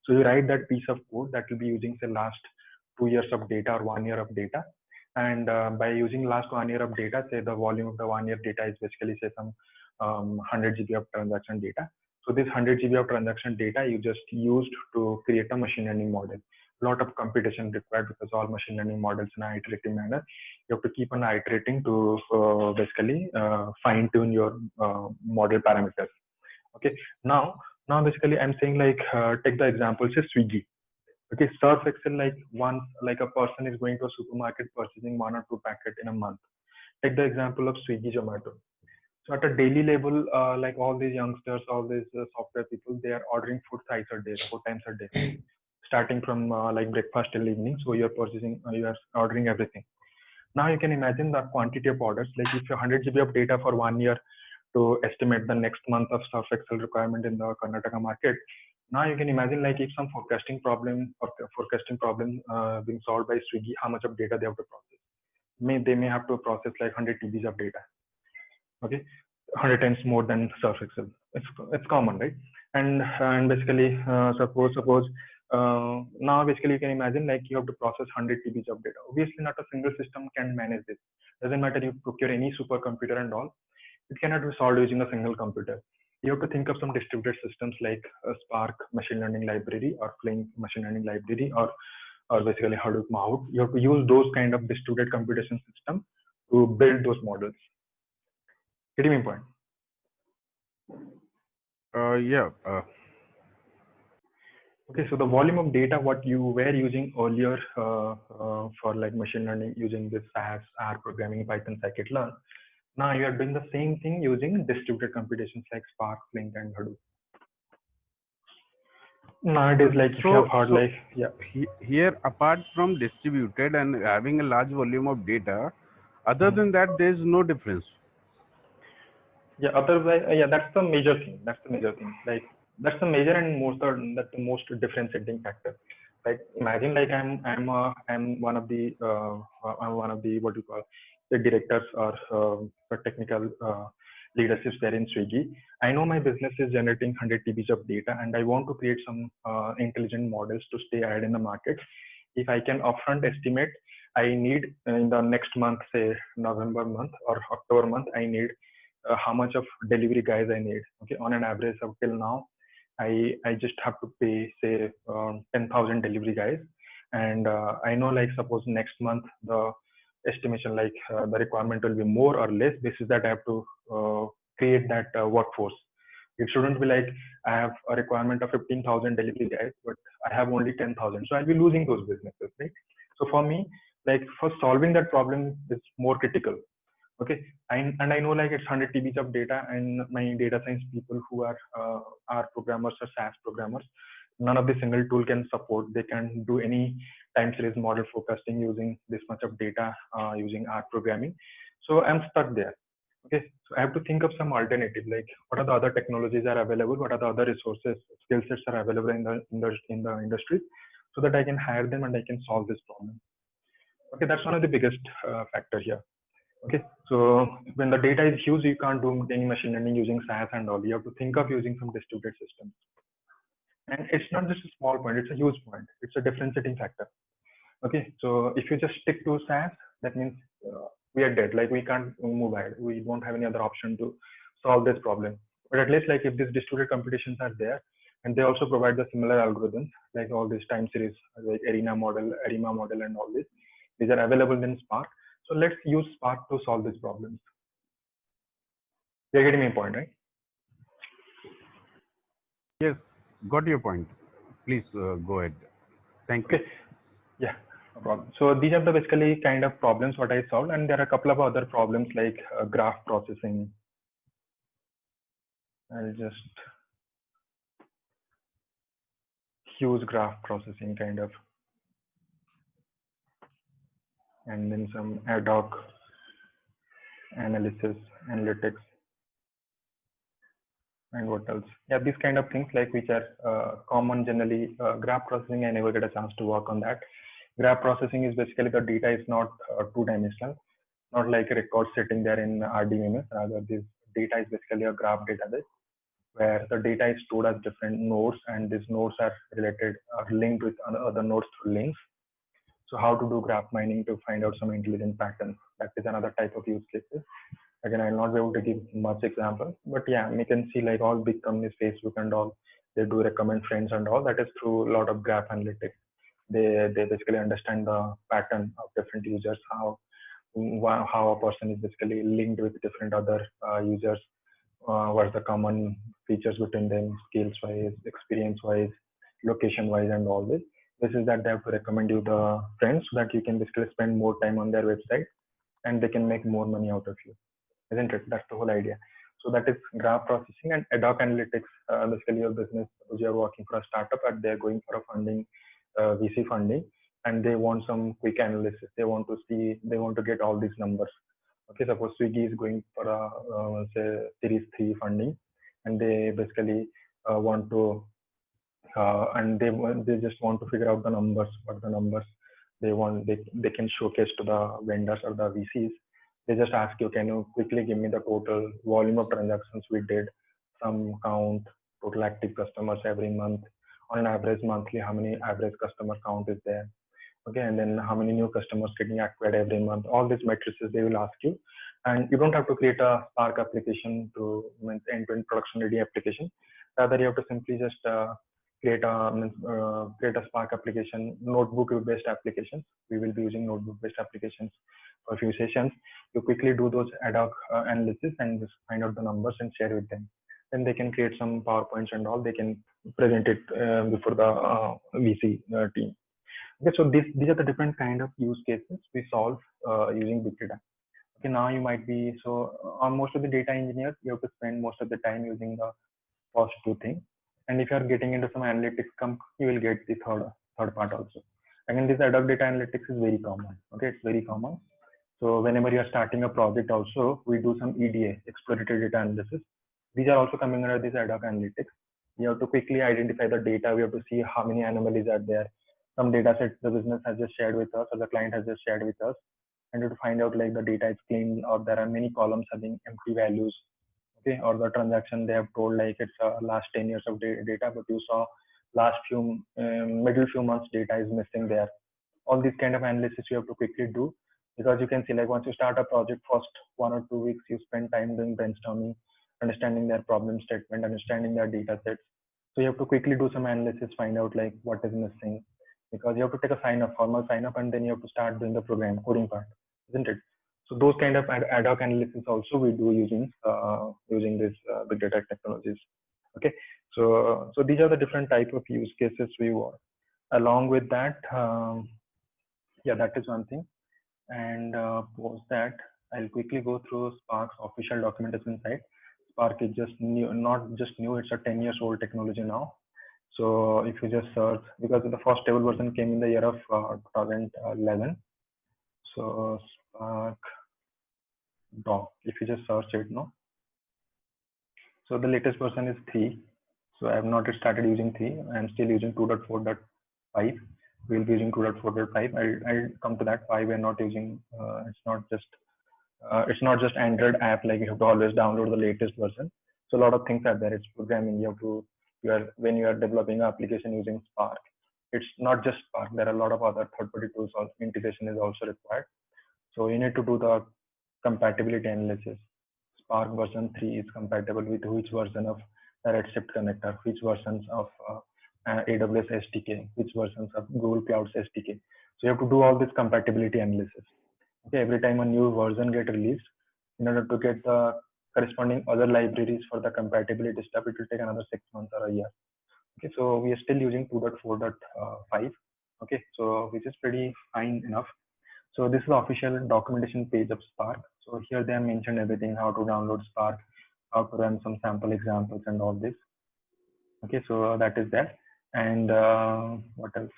So you write that piece of code that will be using say last 2 years of data or 1 year of data. And by using last 1 year of data, say the volume of the 1 year data is basically say some 100 GB of transaction data. So this 100 GB of transaction data you just used to create a machine learning model. A lot of computation required because all machine learning models in an iterative manner. You have to keep on iterating to basically fine tune your model parameters. Okay. Now basically I'm saying like take the example say Swiggy. Okay, Surf Excel like once like a person is going to a supermarket purchasing 1 or 2 packets in a month. Take the example of Swiggy Zomato. So at a daily level, like all these youngsters, all these software people, they are ordering food thrice a day, 4 times a day, starting from like breakfast till evening. So you're purchasing, you are ordering everything. Now you can imagine the quantity of orders. Like if you 100 GB of data for 1 year to estimate the next month of Surf Excel requirement in the Karnataka market, Now you can imagine like if some forecasting problem being solved by Swiggy, how much of data they have to process. They may have to process like 100 TBs of data. Okay, 100 times more than Surf Excel. It's common, right? And basically, suppose now basically you can imagine like you have to process 100 TBs of data. Obviously, not a single system can manage this. Doesn't matter you procure any supercomputer and all, it cannot be solved using a single computer. You have to think of some distributed systems like a Spark machine learning library or Flink machine learning library or basically Hadoop Mahout. You have to use those kind of distributed computation system to build those models. Getting my point? Yeah. Okay, so the volume of data what you were using earlier for like machine learning using this SAS, R programming, Python, scikit-learn, now you are doing the same thing using distributed computations like Spark, Flink, and Hadoop. Nowadays, like if you have heard like, yeah. Here, apart from distributed and having a large volume of data, other than that, there is no difference. Yeah, otherwise, yeah, that's the major thing. That's the major thing. Like that's the major and that's the most differentiating factor. Like imagine like I'm one of the what you call the directors or the technical leaderships there in Swiggy. I know my business is generating 100 TBs of data, and I want to create some intelligent models to stay ahead in the market. If I can upfront estimate, I need in the next month, say November month or October month, I need how much of delivery guys I need. Okay, on an average of till now, I just have to pay say 10,000 delivery guys, and I know like suppose next month the estimation like the requirement will be more or less. This is that I have to create that workforce. It shouldn't be like I have a requirement of 15,000 delivery guys, but I have only 10,000. So I'll be losing those businesses, right? So for me, like for solving that problem is more critical. Okay, and I know like it's 100 TBs of data, and my data science people who are programmers or SAS programmers, none of the single tool can support. They can do any time series model forecasting using this much of data using R programming. So I'm stuck there. Okay, so I have to think of some alternative, like what are the other technologies are available, what are the other resources, skill sets are available in the industry, so that I can hire them and I can solve this problem. Okay, that's one of the biggest factor here. Okay, so when the data is huge, you can't do any machine learning using SAS and all. You have to think of using some distributed systems. And it's not just a small point, it's a huge point. It's a differentiating factor. Okay, so if you just stick to SAS, that means we are dead. Like we can't move ahead. We won't have any other option to solve this problem. But at least like if these distributed computations are there, and they also provide the similar algorithms, like all these time series, like ARIMA model, and all this. These are available in Spark. So let's use Spark to solve these problems. You're getting my point, right? Yes, got your point. Please go ahead. Thank you. Okay. Yeah, no problem. So these are the basically kind of problems what I solved, and there are a couple of other problems like graph processing. I'll just use graph processing kind of, and then some ad hoc analysis, analytics, and what else? Yeah, these kind of things like which are common generally. Graph processing, I never get a chance to work on that. Graph processing is basically the data is not two-dimensional, not like a record sitting there in RDBMS. Rather, this data is basically a graph database where the data is stored as different nodes, and these nodes are related or linked with other nodes through links. So how to do graph mining to find out some intelligent patterns? That is another type of use cases. Again, I'll not be able to give much example, but yeah, we can see like all big companies, Facebook and all, they do recommend friends and all. That is through a lot of graph analytics. They basically understand the pattern of different users, how a person is basically linked with different other users, what's the common features between them, skills wise, experience wise, location wise, and all this. This is that they have to recommend you the friends so that you can basically spend more time on their website and they can make more money out of you, isn't it? That's the whole idea. So that is graph processing. And ad hoc analytics. Basically, your business, suppose you are working for a startup and they're going for a funding, VC funding, and they want some quick analysis. They want to get all these numbers. Okay, suppose Swiggy is going for a say Series 3 funding, and they basically want to and they just want to figure out the numbers, what the numbers they want, they can showcase to the vendors or the VCs. They just ask you, can you quickly give me the total volume of transactions we did, some count, total active customers every month, on an average monthly, how many average customer count is there, okay, and then how many new customers getting acquired every month. All these matrices they will ask you, and you don't have to create a Spark application to end-to-end production ready application. Rather, you have to simply just create a Spark application, notebook based applications. We will be using notebook based applications for a few sessions. You quickly do those ad hoc analysis and just find out the numbers and share with them. Then they can create some PowerPoints and all. They can present it before the VC team. Okay, so these are the different kind of use cases we solve using big data. Okay, now you might be, so on most of the data engineers, you have to spend most of the time using the first two things. And if you are getting into some analytics, you will get the third part also. Again, this ad hoc data analytics is very common. Okay, it's very common. So whenever you are starting a project also, we do some EDA, exploratory data analysis. These are also coming under this ad hoc analytics. You have to quickly identify the data. We have to see how many anomalies are there. Some data sets the business has just shared with us or the client has just shared with us. And to find out like the data is clean or there are many columns having empty values. Okay, or the transaction they have told like it's last 10 years of data, but you saw last middle few months data is missing there. All these kind of analysis you have to quickly do, because you can see like once you start a project, first 1 or 2 weeks you spend time doing brainstorming, understanding their problem statement, understanding their data sets. So you have to quickly do some analysis, find out like what is missing, because you have to take a formal sign up, and then you have to start doing the program coding part, isn't it? So those kind of ad hoc analysis also we do using this big data technologies. Okay, so these are the different type of use cases we work. Along with that, yeah, that is one thing. And post that, I'll quickly go through Spark's official documentation site. Spark is just new, not just new, it's a 10 years old technology now. So if you just search, because the first stable version came in the year of 2011. So Spark doc, if you just search it, no. So the latest version is 3. So I have not started using 3. I am still using 2.4.5. We'll be using 2.4.5. I'll come to that. 5 we're not using. It's not just Android app like you have to always download the latest version. So a lot of things are there. It's programming. When you are developing an application using Spark, it's not just Spark. There are a lot of other third-party tools. Also, integration is also required. So you need to do the compatibility analysis. Spark version 3 is compatible with which version of the Redshift connector, which versions of AWS SDK, which versions of Google Cloud's SDK. So you have to do all this compatibility analysis. Okay, every time a new version gets released, in order to get the corresponding other libraries for the compatibility stuff, it will take another 6 months or a year. Okay, so we are still using 2.4.5. Okay, so which is pretty fine enough. So this is the official documentation page of Spark. So here they have mentioned everything, how to download Spark, how to run some sample examples and all this. Okay, so that is there. And what else?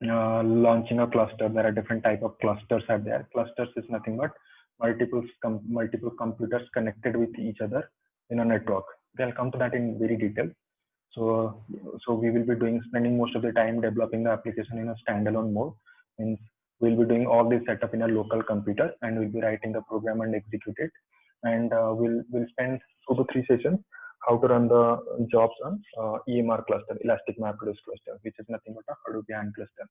Launching a cluster. There are different type of clusters are there. Clusters is nothing but multiple computers connected with each other in a network. I'll come to that in very detail. So we will be spending most of the time developing the application in a standalone mode. Means we'll be doing all this setup in a local computer, and we'll be writing the program and execute it. And we'll spend 2 to 3 sessions how to run the jobs on EMR cluster, Elastic MapReduce cluster, which is nothing but a Hadoop YARN cluster.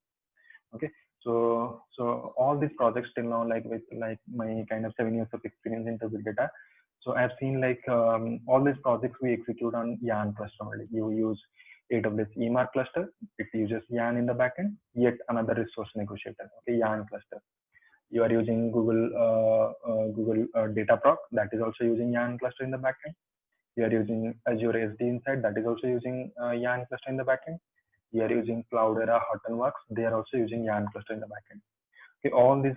Okay, so all these projects till now, like with my kind of 7 years of experience into big data, so I've seen like all these projects we execute on YARN cluster only. You use AWS EMR cluster, it uses YARN in the backend, yet another resource negotiator. Okay, YARN cluster. You are using Google Dataproc, that is also using YARN cluster in the backend. You are using Azure SD inside, that is also using YARN cluster in the backend. You are using Cloudera, Hortonworks, they are also using YARN cluster in the backend. Okay, all these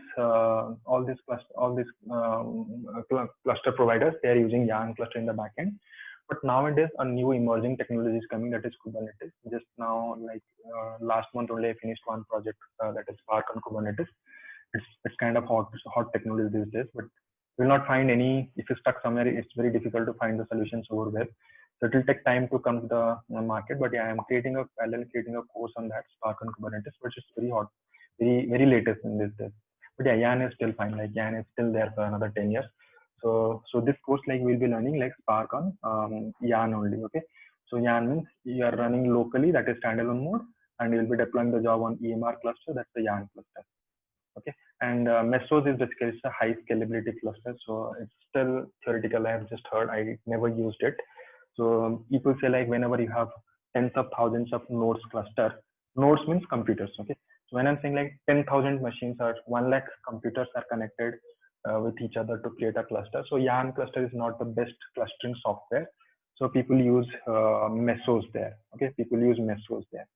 cluster providers, they are using YARN cluster in the backend. But nowadays, a new emerging technology is coming, that is Kubernetes. Just now, like last month only, I finished one project that is Spark on Kubernetes. It's kind of hot technology these days, but you will not find any. If you stuck somewhere, it's very difficult to find the solutions over web. So it will take time to come to the market, but yeah, I am creating a course on that, Spark on Kubernetes, which is very hot, very latest in this days. But yeah, Yarn is still fine. Like Yarn is still there for another 10 years. So this course, like we'll be learning like Spark on Yarn only. Okay. So Yarn means you are running locally, that is standalone mode, and you'll be deploying the job on EMR cluster, that's the Yarn cluster. Okay. And Mesos is basically a high scalability cluster. So it's still theoretical. I have just heard. I never used it. So people say like whenever you have tens of thousands of nodes cluster, nodes means computers. Okay. So when I'm saying like 10,000 machines or 1 lakh computers are connected with each other to create a cluster. So Yarn cluster is not the best clustering software. So people use Mesos there. Okay. People use Mesos there.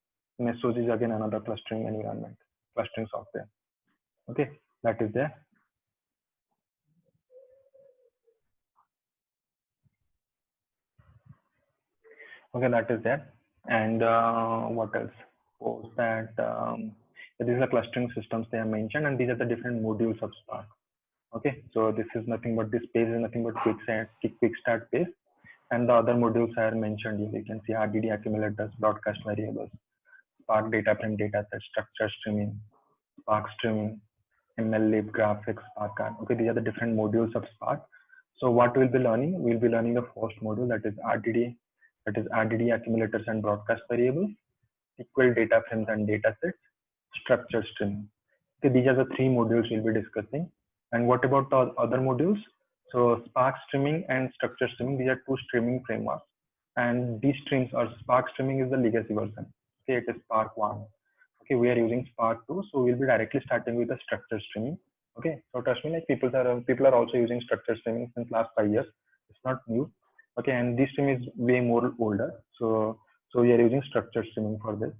Mesos is again another clustering environment, clustering software. Okay. That is there. Okay, that is there. And what else? Post that these are clustering systems they have mentioned, and these are the different modules of Spark. Okay, so this is nothing but this page is nothing but quick start page, and the other modules are mentioned here. You can see RDD accumulators, broadcast variables, Spark data frame dataset, structure streaming, Spark streaming, MLlib, graphics, Spark card. Okay, these are the different modules of Spark. So what we'll be learning? We'll be learning the first module, that is RDD, accumulators and broadcast variables, SQL data frames and datasets, structure streaming. Okay, these are the 3 modules we'll be discussing. And what about the other modules? So Spark streaming and structure streaming, these are 2 streaming frameworks. And these streams are Spark streaming is the legacy version. Okay, it is Spark 1. Okay, we are using Spark 2, so we'll be directly starting with the structure streaming. Okay, so trust me, like people are also using structure streaming since last 5 years. It's not new. Okay, and this stream is way more older. So we are using structure streaming for this.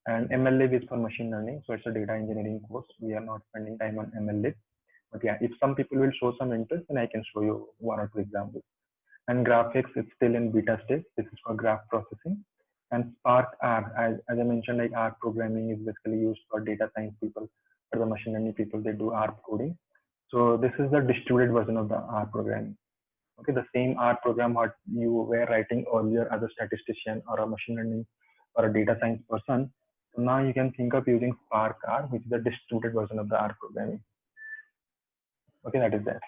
And MLlib is for machine learning, so it's a data engineering course. We are not spending time on MLlib. But yeah, if some people will show some interest, then I can show you 1 or 2 examples. And graphics, it's still in beta stage. This is for graph processing. And Spark R, as I mentioned, like R programming is basically used for data science people, for the machine learning people, they do R coding. So this is the distributed version of the R programming. Okay, the same R program what you were writing earlier as a statistician or a machine learning or a data science person. So now you can think of using Spark R, which is the distributed version of the R programming. Okay, that is that.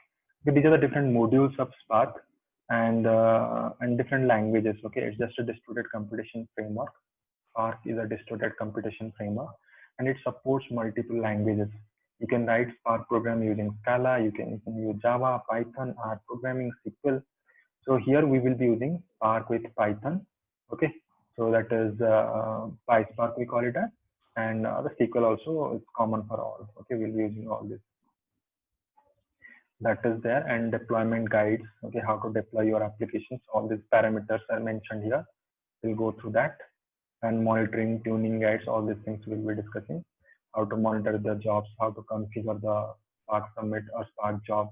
Okay, these are the different modules of Spark and different languages. Okay, it's just a distributed computation framework. Spark is a distributed computation framework, and it supports multiple languages. You can write Spark program using Scala. You can use Java, Python, R programming, SQL. So here we will be using Spark with Python. Okay, so that is PySpark we call it as, and the SQL also is common for all. Okay, we'll be using all this. That is there, and deployment guides. Okay, how to deploy your applications. All these parameters are mentioned here. We'll go through that, and monitoring, tuning guides. All these things we'll be discussing. How to monitor the jobs, how to configure the Spark Summit or Spark job,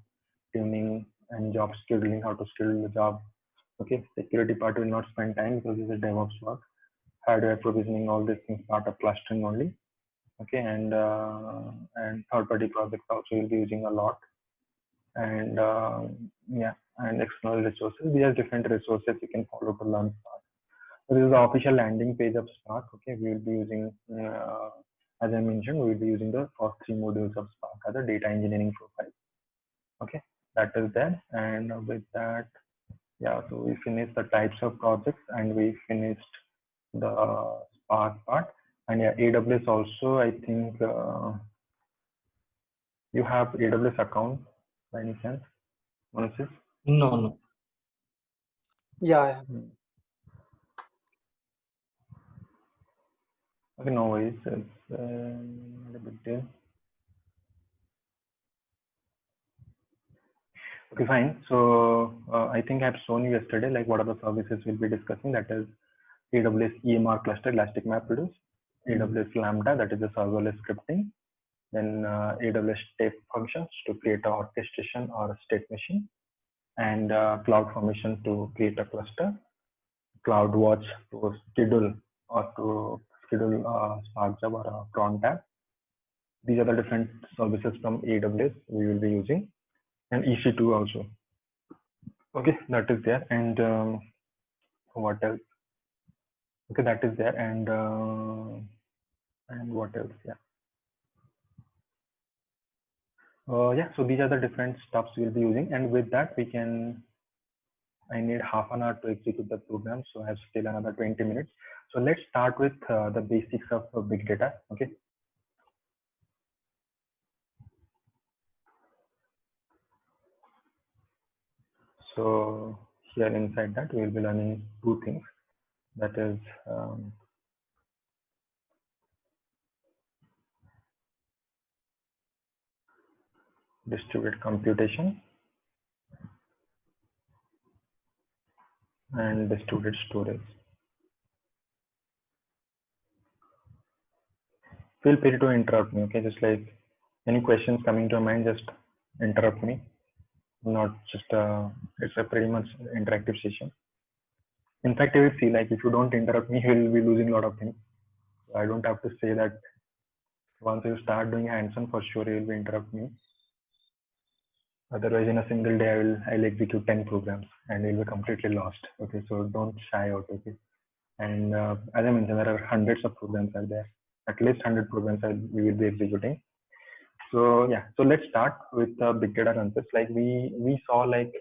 tuning and job scheduling, how to schedule the job. Okay, security part will not spend time because this is DevOps work. Hardware provisioning, all these things part of clustering only. Okay, and third-party projects also will be using a lot. And yeah, and external resources. These are different resources you can follow to learn Spark. So this is the official landing page of Spark. Okay, we will be using, as I mentioned, we will be using the first 3 modules of Spark as a data engineering profile. Okay, that is there. And with that, yeah, so we finished the types of projects and we finished the Spark part. And yeah, AWS also, I think you have AWS account by any chance, Manasys? No. Yeah. Okay, no worries. It's not a big deal. Okay, fine. So I think I've shown you yesterday like what are the services we'll be discussing. That is AWS EMR cluster, Elastic MapReduce, AWS Lambda, that is the serverless scripting, then AWS step functions to create an orchestration or a state machine, and CloudFormation to create a cluster, CloudWatch to schedule Spark job or a cron tab. These are the different services from AWS we will be using, and EC2 also. Okay, that is there. And What else? Okay, that is there. And what else? Yeah. Yeah, so these are the different stuffs we'll be using, and with that we can, I need half an hour to execute the program, so I have still another 20 minutes. So let's start with the basics of big data. Okay. So here inside that we will be learning two things. That is distributed computation and distributed storage. Feel free to interrupt me. Okay, just like any questions coming to your mind, just interrupt me. Not just it's a pretty much interactive session. In fact, I will see like if you don't interrupt me, you will be losing a lot of things. So I don't have to say that once you start doing hands-on, for sure you will be interrupt me. Otherwise, in a single day, I'll execute 10 programs and you'll be completely lost. Okay, so don't shy out. Okay, and as I mentioned, there are hundreds of programs out there. At least 100 programs we will be executing. So yeah, so let's start with big data concepts. Like we saw like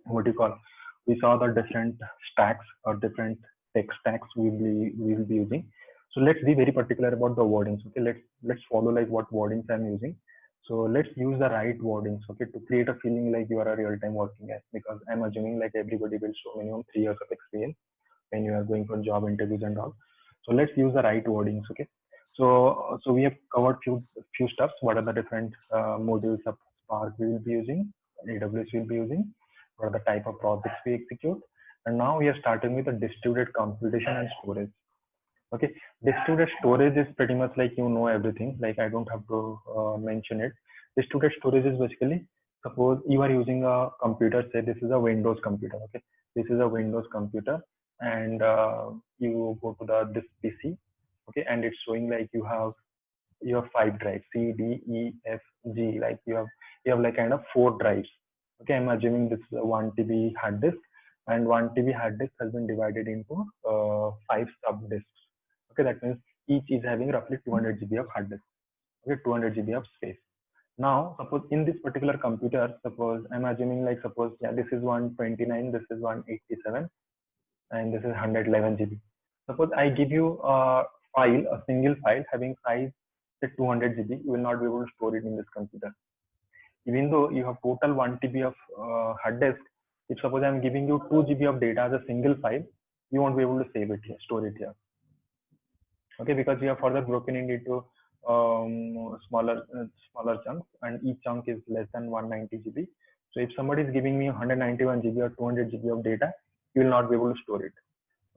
what do you call? We saw the different stacks or different tech stacks we will be using. So let's be very particular about the wordings. Okay, let's follow like what wordings I'm using. So let's use the right wordings. Okay, to create a feeling like you are a real-time working at, because I'm assuming like everybody will show minimum 3 years of experience when you are going for job interviews and all. So let's use the right wordings. Okay. So we have covered few stuffs. What are the different modules of Spark we will be using, AWS we will be using, what are the type of projects we execute, and now we are starting with the distributed computation and storage. Okay, distributed storage is pretty much like you know everything. Like I don't have to mention it. Distributed storage is basically, suppose you are using a computer. Say this is a Windows computer. Okay, this is a Windows computer, and you go to this PC. Okay, and it's showing like you have 5 drives, C, D, E, F, G. Like you have like kind of 4 drives. Okay, I'm assuming this is a 1 TB hard disk, and 1 TB hard disk has been divided into 5 sub disks. Okay, that means each is having roughly 200 GB of hard disk. Okay, 200 GB of space. Now, suppose in this particular computer, suppose I'm assuming like suppose yeah, this is 129, this is 187, and this is 111 GB. Suppose I give you a file, a single file having size say 200 GB, you will not be able to store it in this computer. Even though you have total 1 TB of hard disk, if suppose I'm giving you 2 GB of data as a single file, you won't be able to save it here, store it here. Okay, because we have further broken it into smaller chunks, and each chunk is less than 190 GB. So if somebody is giving me 191 GB or 200 GB of data, you will not be able to store it.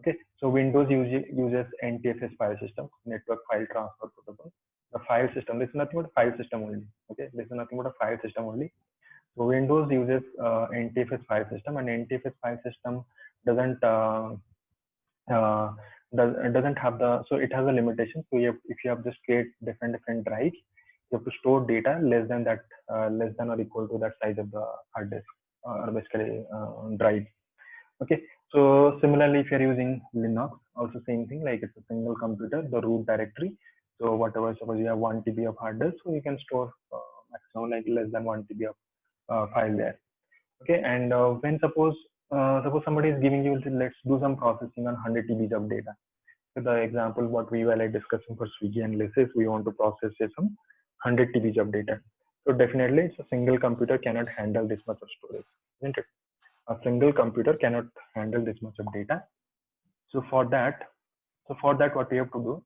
Okay, so Windows uses NTFS file system, Network File Transfer Protocol. The file system, this is nothing but a file system only. Okay, this is nothing but a file system only. So Windows uses NTFS file system, and NTFS file system doesn't uh, doesn't have the, so it has a limitation. So if you have just create different drives, you have to store data less than that, less than or equal to that size of the hard disk or basically drive. Okay, so similarly, if you're using Linux, also same thing, like it's a single computer, the root directory. So whatever, suppose you have 1 TB of hard disk, so you can store maximum like less than 1 TB of file there. Okay, and when suppose somebody is giving you, let's do some processing on 100 TBs of data. So the example what we were like discussing for Swiggy and Lysis, we want to process say, some 100 TBs of data. So definitely, it's a single computer cannot handle this much of storage, isn't it? A single computer cannot handle this much of data. So for that, what we have to do,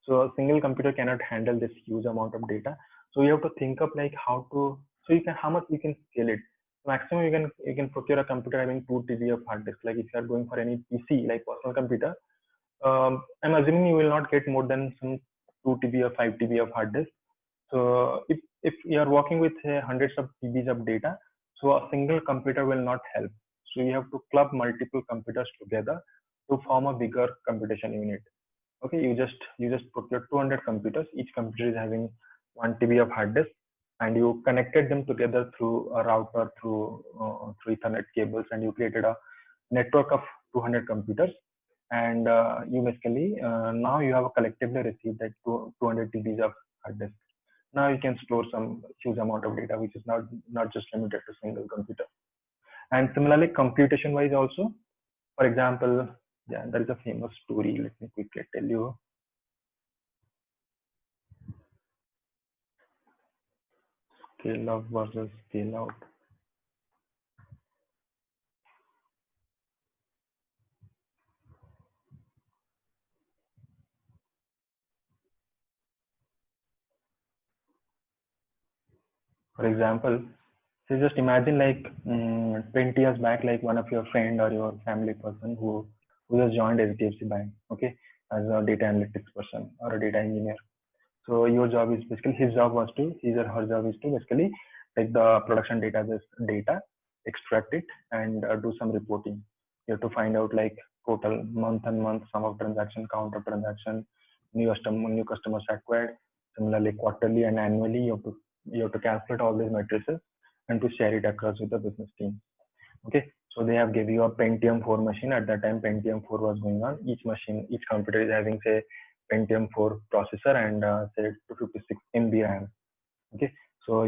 so a single computer cannot handle this huge amount of data. So you have to think of like how to, so you can, how much you can scale it. Maximum you can procure a computer having 2 TB of hard disk. Like if you are going for any PC like personal computer, I'm assuming you will not get more than some 2 TB or 5 TB of hard disk. So if you are working with hundreds of TBs of data, so a single computer will not help. So you have to club multiple computers together to form a bigger computation unit. Okay, you just procure 200 computers. Each computer is having 1 TB of hard disk. and you connected them together through a router through Ethernet cables, and you created a network of 200 computers. And you basically now you have collectively received that 200 TBs of hard disk. Now you can store some huge amount of data, which is not just limited to single computer. And similarly, computation wise also, for example, yeah, there is a famous story. Let me quickly tell you. Scale up versus scale out. For example, so just imagine like 20 years back, like one of your friend or your family person who has joined HDFC Bank, okay, as a data analytics person or a data engineer. So your job is basically his or her job is to basically take the production data, extract it, and do some reporting. You have to find out like total month sum of transaction, count of transaction, new customers acquired. Similarly, quarterly and annually, you have to calculate all these matrices and to share it across with the business team. Okay, so they have give you a Pentium 4 machine. At that time, Pentium 4 was going on. Each computer is having say Pentium 4 processor and say 256 MB RAM. Okay, so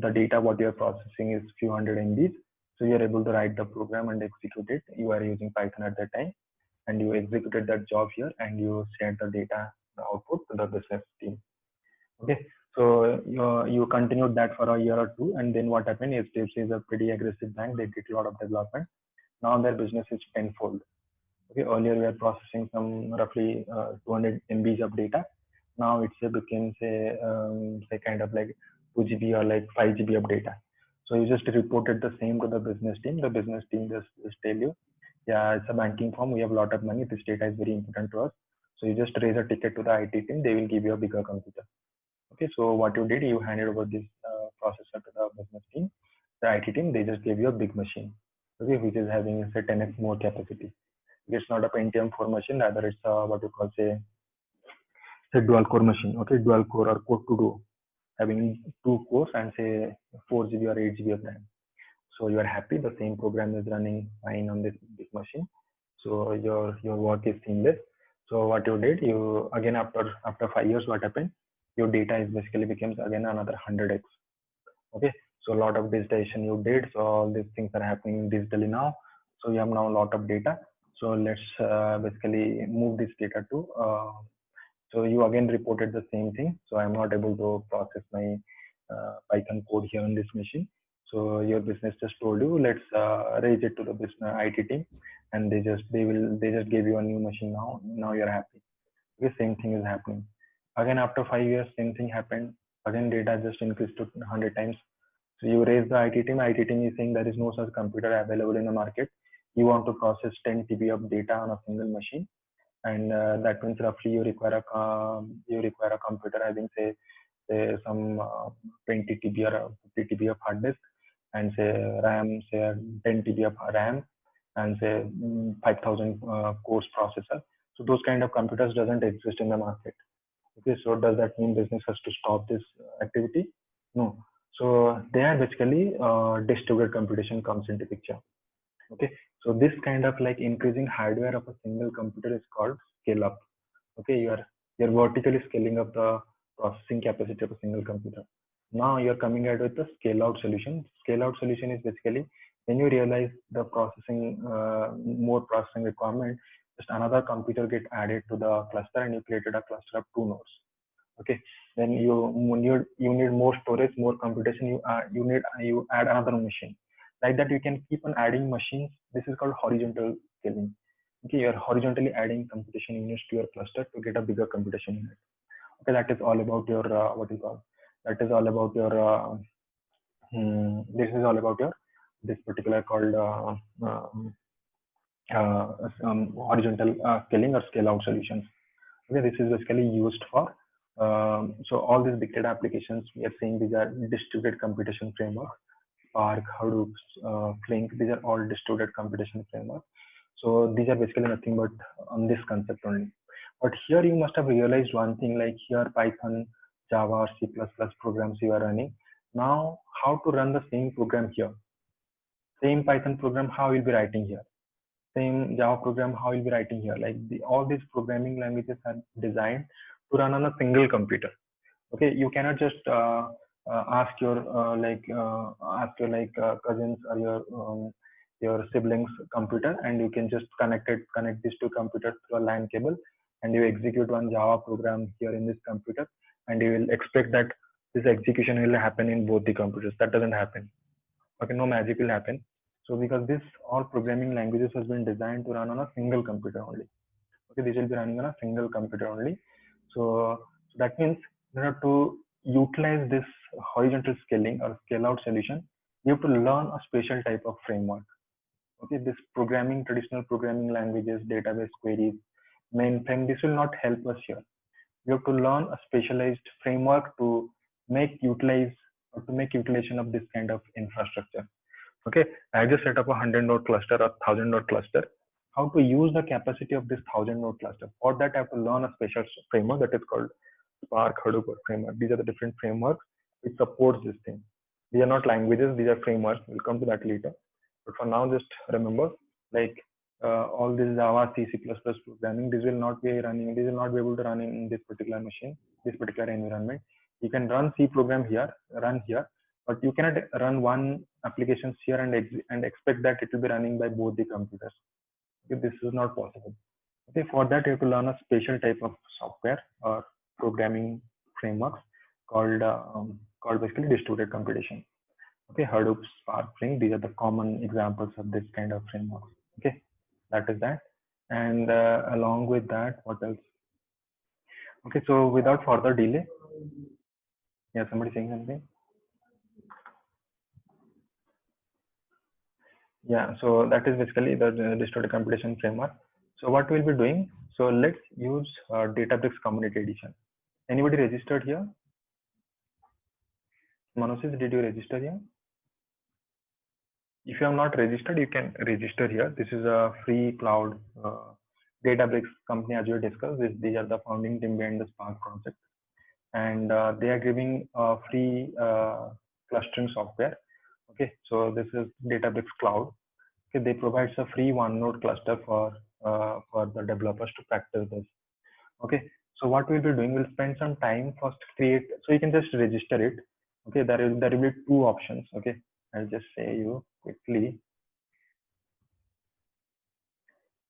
the data what you are processing is few hundred MBs. So you are able to write the program and execute it. You are using Python at that time, and you executed that job here, and you shared the data, the output to the business team. Okay, so you continued that for a year or two, and then what happened? HDFC is a pretty aggressive bank. They did a lot of development. Now their business is tenfold. Okay, earlier we were processing some roughly 200 MBs of data. Now it's became say kind of like 2 GB or like 5 GB of data. So you just reported the same to the business team. The business team just tell you, yeah, it's a banking firm. We have a lot of money. This data is very important to us. So you just raise a ticket to the IT team. They will give you a bigger computer. Okay, so what you did, you handed over this processor to the business team. The IT team, they just gave you a big machine, okay, which is having say 10x more capacity. It's not a Pentium 4 machine, rather it's what you call say dual core machine, okay, dual core or core to do, having two cores and say 4 GB or 8 GB of RAM. So you are happy, the same program is running fine on this big machine. So your work is seamless. So what you did, you again after 5 years, what happened? Your data is basically becomes again another 100x. Okay, so a lot of digitization you did. So all these things are happening digitally now. So you have now a lot of data. So let's basically move this data to. So you again reported the same thing. So I'm not able to process my Python code here on this machine. So your business just told you, let's raise it to the business IT team, and they just gave you a new machine now. Now you're happy. Okay, same thing is happening. Again after 5 years, same thing happened. Again data just increased to 100 times. So you raise the IT team. IT team is saying there is no such computer available in the market. You want to process 10 TB of data on a single machine, and that means roughly you require a computer having say some 20 TB or 50 TB of hard disk, and say RAM say 10 TB of RAM, and say 5,000 cores processor. So those kind of computers doesn't exist in the market. Okay, so does that mean business has to stop this activity? No. So there basically distributed computation comes into picture. Okay, so this kind of like increasing hardware of a single computer is called scale up. Okay, you're vertically scaling up the processing capacity of a single computer. Now you're coming out with the scale out solution. Scale out solution is basically when you realize the processing more processing requirement, just another computer get added to the cluster, and you created a cluster of two nodes. Okay, then you need more storage, more computation. You add another machine. Like that, you can keep on adding machines. This is called horizontal scaling. Okay, you're horizontally adding computation units to your cluster to get a bigger computation unit. Okay, that is all about your what you call. That is all about your. This is all about your this particular called horizontal scaling or scale out solutions. Okay, this is basically used for so all these big data applications we are seeing, these are distributed computation framework. Spark, Hadoop, Flink, these are all distributed computation frameworks. So these are basically nothing but on this concept only. But here you must have realized one thing, like here Python, Java, C++ programs you are running. Now, how to run the same program here? Same Python program, how you'll be writing here? Same Java program, how you'll be writing here? Like all these programming languages are designed to run on a single computer. Okay, you cannot just ask your cousins or your siblings computer, and you can just connect these two computers through a LAN cable, and you execute one Java program here in this computer, and you will expect that this execution will happen in both the computers. That doesn't happen. Okay, no magic will happen. So because this all programming languages has been designed to run on a single computer only. Okay, this will be running on a single computer only. So that means in order to utilize this horizontal scaling or scale out solution, you have to learn a special type of framework. Okay, this traditional programming languages, database queries, mainframe, this will not help us here. You have to learn a specialized framework to make utilization of this kind of infrastructure. Okay, I just set up a 100 node cluster or 1000 node cluster. How to use the capacity of this 1000 node cluster? For that, I have to learn a special framework that is called Spark Hadoop framework. These are the different frameworks which supports this thing. These are not languages; these are frameworks. We'll come to that later. But for now, just remember, like all this Java, C, C++ programming, this will not be running. This will not be able to run in this particular machine, this particular environment. You can run C program here, run here, but you cannot run one applications here and expect that it will be running by both the computers. Okay, this is not possible. Okay, for that you have to learn a special type of software or programming frameworks called basically distributed computation. Okay, Hadoop, Spark, Flink, these are the common examples of this kind of frameworks. Okay, that is that. And along with that, what else? Okay, so without further delay, yeah, somebody saying something? Yeah, so that is basically the distributed computation framework. So what we'll be doing, so let's use Databricks Community Edition. Anybody registered here? Manosis, did you register here? If you have not registered, you can register here. This is a free cloud Databricks company, as we discussed. These are the founding team behind the Spark project, and they are giving free clustering software. Okay, so this is Databricks Cloud. Okay, they provide a free one node cluster for the developers to practice this. Okay, so what we'll be doing, we'll spend some time first create. So you can just register it. Okay, there will be two options. Okay, I'll just say you quickly.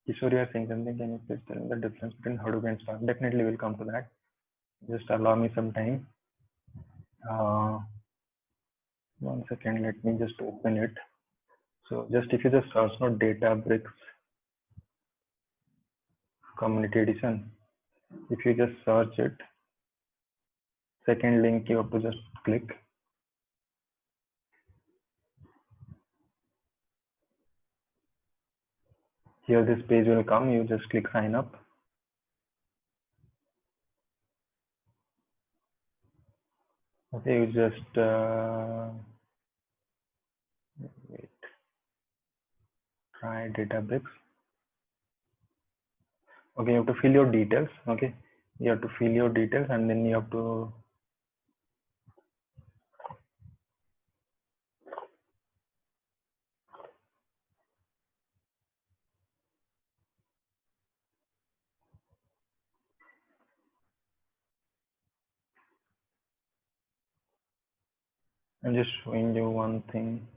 Kishore, you are saying something. Can you please tell me the difference between Hadoop and Spark? Definitely, we'll come to that. Just allow me some time. 1 second. Let me just open it. So just if you just search no Databricks Community Edition, if you just search it, second link you have to just click. Here this page will come. You just click sign up. Okay, you just wait. Try Databricks. Okay, you have to fill your details. Okay, you have to fill your details, and then you have to I'm just showing you one thing.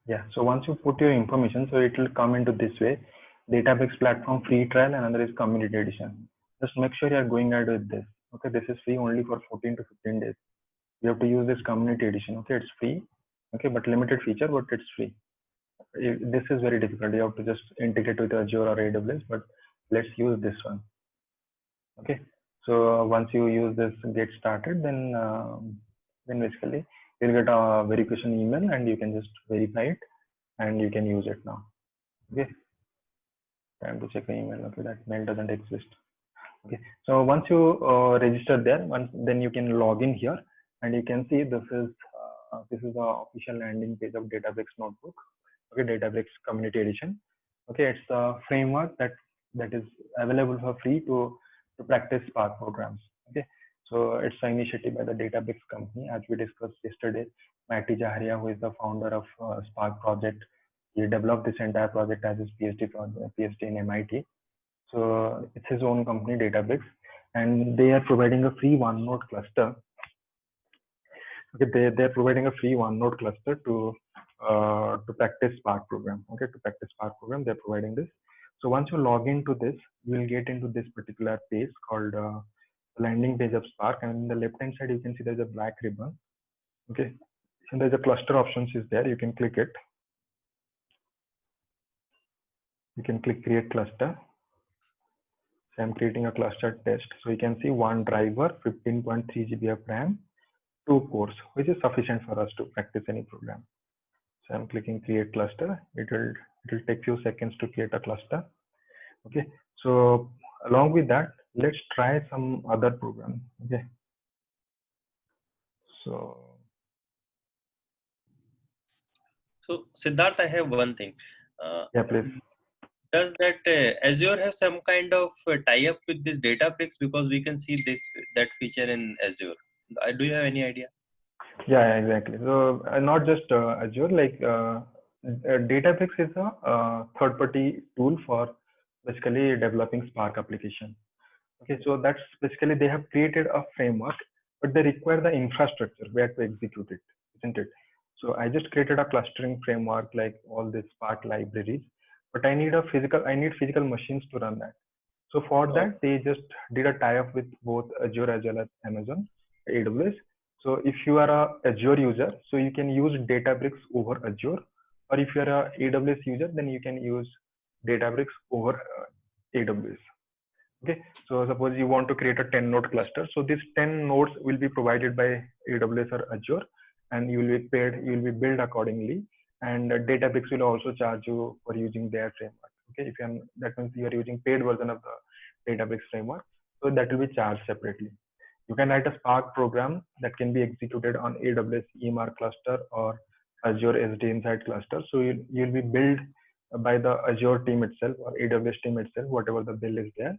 Yeah, so once you put your information, so it will come into this way. Databricks platform free trial, and another is community edition. Just make sure you are going ahead with this. Okay, this is free only for 14 to 15 days. You have to use this community edition. Okay, it's free. Okay, but limited feature, but it's free. This is very difficult. You have to just integrate with Azure or AWS, but let's use this one. Okay, so once you use this get started, then basically you'll get a verification email, and you can just verify it, and you can use it now. Okay, time to check the email. Okay, that mail doesn't exist. Okay, so once you register there, then you can log in here, and you can see this is the official landing page of Databricks Notebook. Okay, Databricks Community Edition. Okay, it's a framework that is available for free to practice Spark programs. Okay, so it's an initiative by the Databricks company, as we discussed yesterday. Matty Jaharia, who is the founder of Spark project, he developed this entire project as his PhD project, PhD in MIT. So it's his own company, Databricks, and they are providing a free one node cluster. Okay, they're providing a free one node cluster to practice Spark program. Okay, to practice Spark program, they're providing this. So once you log into this, you will get into this particular page called landing page of Spark, and in the left hand side you can see there's a black ribbon. Okay, and there's a cluster options is there. You can click it. You can click create cluster. So I'm creating a cluster test. So you can see one driver, 15.3 GB of RAM, 2 cores, which is sufficient for us to practice any program. So I'm clicking create cluster. It will take few seconds to create a cluster. Okay. So along with that, let's try some other program. Okay. So Siddharth, I have one thing. yeah, please. Does that Azure have some kind of tie-up with this Databricks, because we can see that feature in Azure? Do you have any idea? Yeah, exactly. So not just Azure, like Databricks is a third-party tool for basically developing Spark application. Okay, so that's basically they have created a framework, but they require the infrastructure where to execute it, isn't it? So I just created a clustering framework like all these Spark libraries, but I need physical machines to run that. So for that, they just did a tie-up with both Azure as well as Amazon, AWS. So if you are a Azure user, so you can use Databricks over Azure, or if you are a AWS user, then you can use Databricks over AWS. Okay, so suppose you want to create a 10 node cluster. So these 10 nodes will be provided by AWS or Azure, and you will be paid, you will be billed accordingly. And Databricks will also charge you for using their framework. Okay, if you that means you are using paid version of the Databricks framework, so that will be charged separately. You can write a Spark program that can be executed on AWS EMR cluster or Azure SD Insight cluster. So you'll be billed by the Azure team itself or AWS team itself, whatever the bill is there.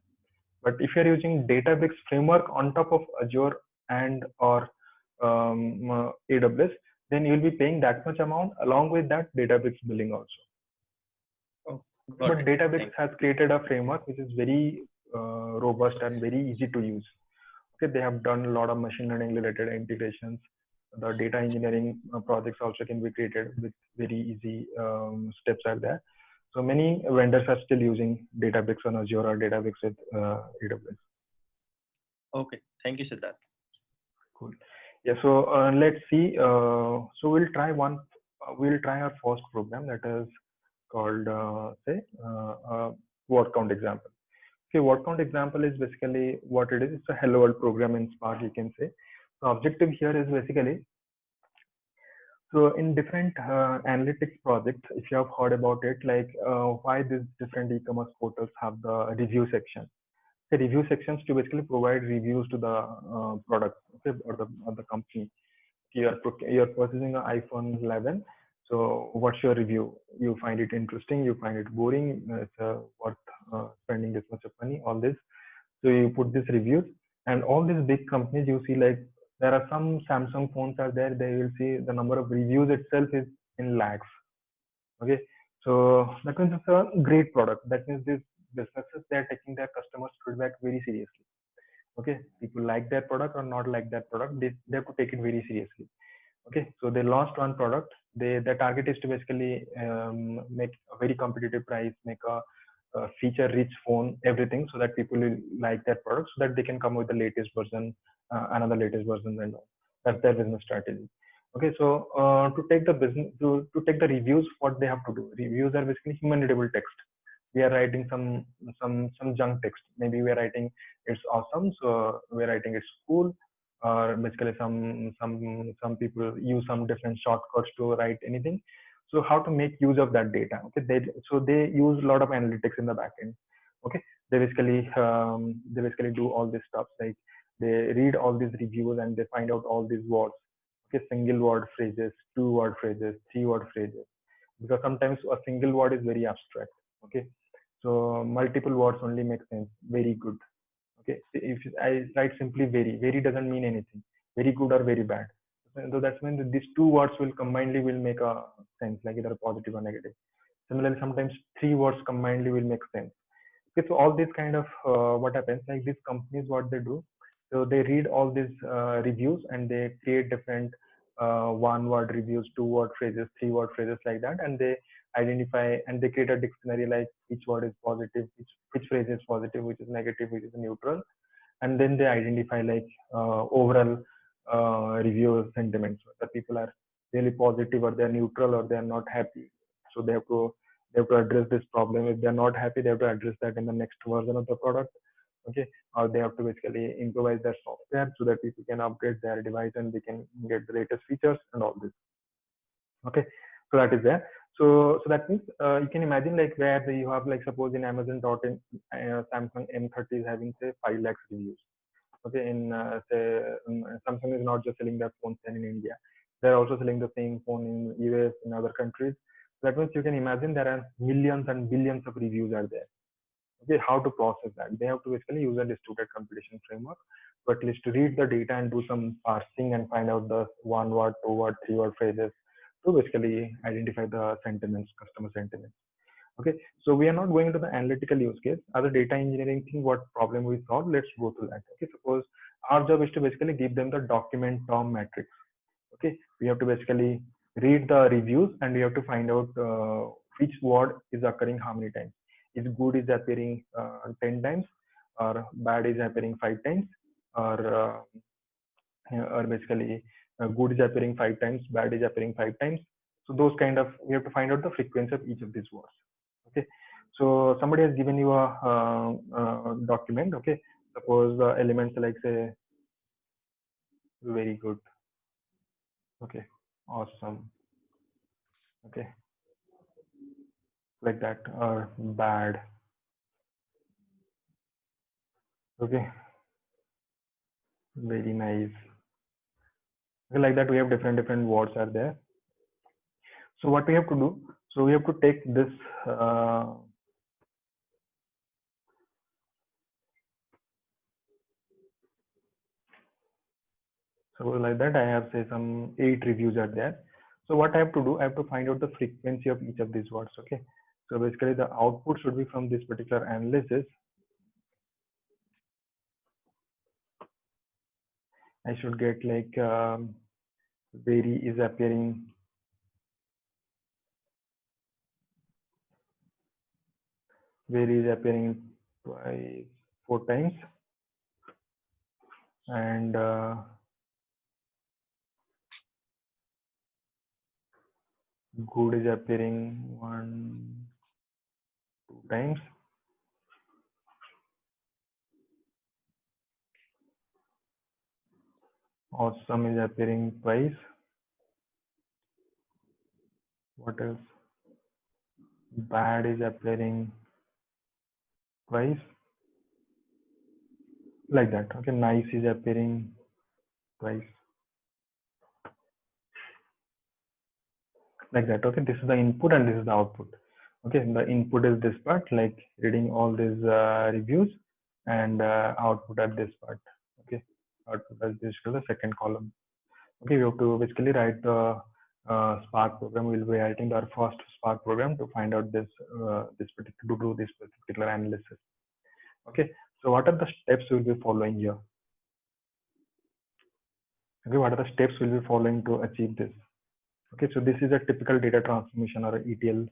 But if you're using Databricks framework on top of Azure and or AWS, then you'll be paying that much amount along with that Databricks billing also. Oh, but Databricks has created a framework which is very robust and very easy to use. Okay, they have done a lot of machine learning related integrations. The data engineering projects also can be created with very easy steps are there. So many vendors are still using Databricks on Azure or Databricks with AWS. Okay, thank you, Siddharth. Cool. Yeah. So let's see. So we'll try we'll try our first program that is called word count example. Okay, word count example is basically what it is. It's a hello world program in Spark, you can say. The objective here is basically, so in different analytics projects, if you have heard about it, like why these different e-commerce portals have the review section. The review sections to basically provide reviews to the product, okay, or the company. You're purchasing an iPhone 11. So what's your review? You find it interesting? You find it boring? It's worth spending this much of money? All this. So you put these reviews, and all these big companies you see, like there are some Samsung phones are there. They will see the number of reviews itself is in lakhs. Okay, so that means it's a great product. That means these businesses, they are taking their customers feedback very seriously. Okay, people like their product or not like that product, they have to take it very seriously. Okay, so they launched one product. Their target is to basically make a very competitive price, make a feature rich phone, everything, so that people will like their product, so that they can come with the latest version, another latest version, and all. That's their business strategy. Okay, so to take the business to take the reviews, what they have to do, reviews are basically human readable text. We are writing some junk text. Maybe we are writing it's awesome, so we're writing it's cool, or basically some people use some different shortcuts to write anything. So how to make use of that data? Okay, they use a lot of analytics in the backend. Okay, they basically do all this stuff, like they read all these reviews and they find out all these words. Okay, single word phrases, 2 word phrases, 3 word phrases, because sometimes a single word is very abstract. Okay, so multiple words only make sense. Very good. Okay, if I write simply very doesn't mean anything. Very good or very bad. So that's when these two words will combinedly will make a sense, like either positive or negative. Similarly, sometimes three words combinedly will make sense. Okay, so all this kind of what happens, like these companies, what they do, so they read all these reviews and they create different one word reviews, two word phrases, three word phrases like that, and they identify and they create a dictionary like which word is positive, which phrase is positive, which is negative, which is neutral, and then they identify like overall review sentiments, whether people are really positive or they're neutral or they're not happy. So they have to address this problem. If they're not happy, they have to address that in the next version of the product. Okay, or they have to basically improvise their software so that people can upgrade their device and they can get the latest features and all this. Okay, so that is there. So that means you can imagine like where you have like suppose in Amazon dot in Samsung M30 is having say 5 lakhs reviews. Okay, in say Samsung is not just selling their phones in India, they're also selling the same phone in US, in other countries. So that means you can imagine there are millions and billions of reviews are there. Okay, how to process that? They have to basically use a distributed computation framework to at least read the data and do some parsing and find out the one word, two word, three word phrases to basically identify the sentiments, customer sentiments. Okay, so we are not going to the analytical use case. As a data engineering thing, what problem we solve, let's go to that. Okay, suppose our job is to basically give them the document term matrix. Okay, we have to basically read the reviews and we have to find out which word is occurring how many times. Is good is appearing 10 times, or bad is appearing 5 times, or basically good is appearing 5 times, bad is appearing 5 times. So those kind of, we have to find out the frequency of each of these words. Okay, so somebody has given you a document. Okay, suppose the elements like say very good, okay, awesome, okay, like that, or bad, okay, very nice, okay, like that. We have different words are there. So what we have to do, so we have to take this so like that I have say some 8 reviews are there. So what I have to do, I have to find out the frequency of each of these words. Okay, so basically the output should be from this particular analysis. I should get like very is appearing twice, 4 times, and good is appearing 1, 2 times, awesome is appearing twice. What else? Bad is appearing twice, like that. Okay, nice is appearing twice, like that. Okay, this is the input and this is the output. Okay, the input is this part, like reading all these reviews, and output at this part. Okay, output as this to the second column. Okay, we have to basically write the Spark program. We'll be writing our first Spark program to find out this to do this particular analysis. Okay, so what are the steps we'll be following here? Okay, what are the steps we'll be following to achieve this? Okay, so this is a typical data transformation or ETL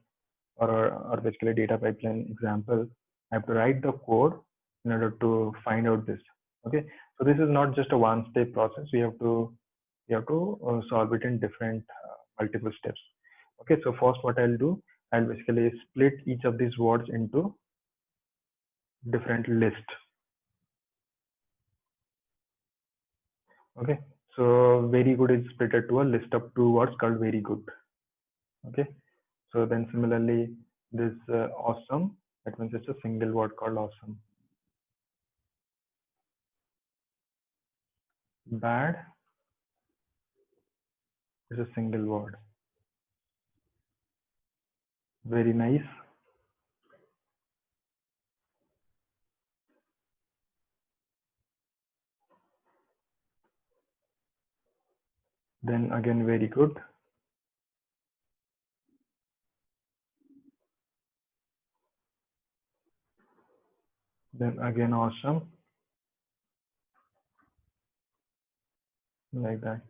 or basically data pipeline example. I have to write the code in order to find out this. Okay, so this is not just a one-step process. We have to solve it in different multiple steps. Okay, so first what I'll do, I'll basically split each of these words into different lists. Okay, so very good is split to a list of 2 words called very good. Okay, so then similarly this awesome, that means it's a single word called awesome. Bad is a single word. Very nice Then again, very good. Then again, awesome. Like that.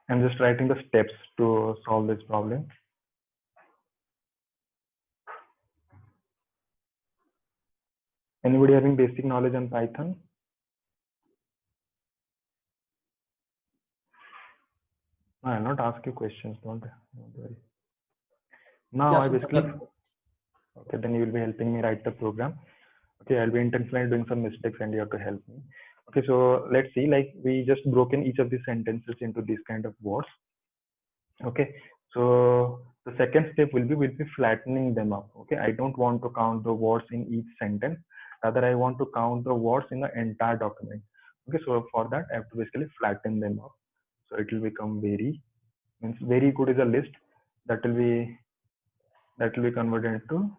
I'm just writing the steps to solve this problem. Anybody having basic knowledge on Python? No, I'll not ask you questions, don't worry. Now Yes, I basically, sir. okay, then you will be helping me write the program. Okay, I'll be intentionally doing some mistakes and you have to help me. Okay, so let's see, like we just broken each of these sentences into these kind of words. Okay, so the second step will be flattening them up. Okay, I don't want to count the words in each sentence. Rather, I want to count the words in the entire document. Okay, so for that, I have to basically flatten them up. So it will become very, means very good is a list that will be converted into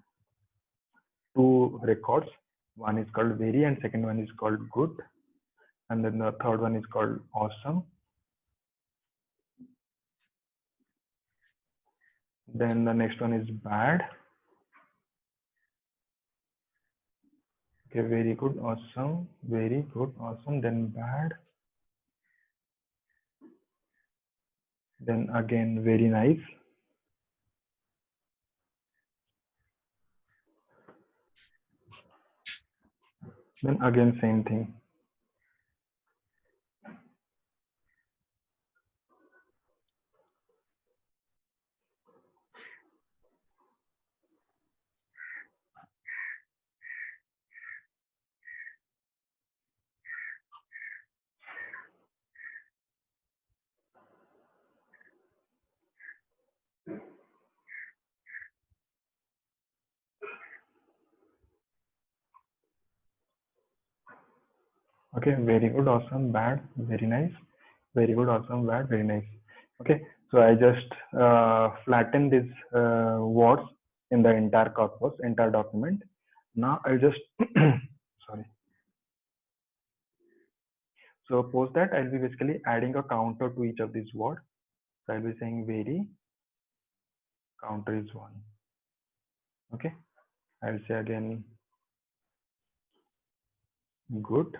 two records. One is called very and second one is called good. And then the third one is called awesome. Then the next one is bad. Okay, very good, awesome, very good, awesome, then bad. Then again, very nice. Then again, same thing. Okay, very good, awesome, bad, very nice. Very good, awesome, bad, very nice. Okay, so I just flatten these words in the entire corpus, entire document. Now I'll just, sorry. So post that, I'll be basically adding a counter to each of these words. So I'll be saying very, counter is 1. Okay, I'll say again good,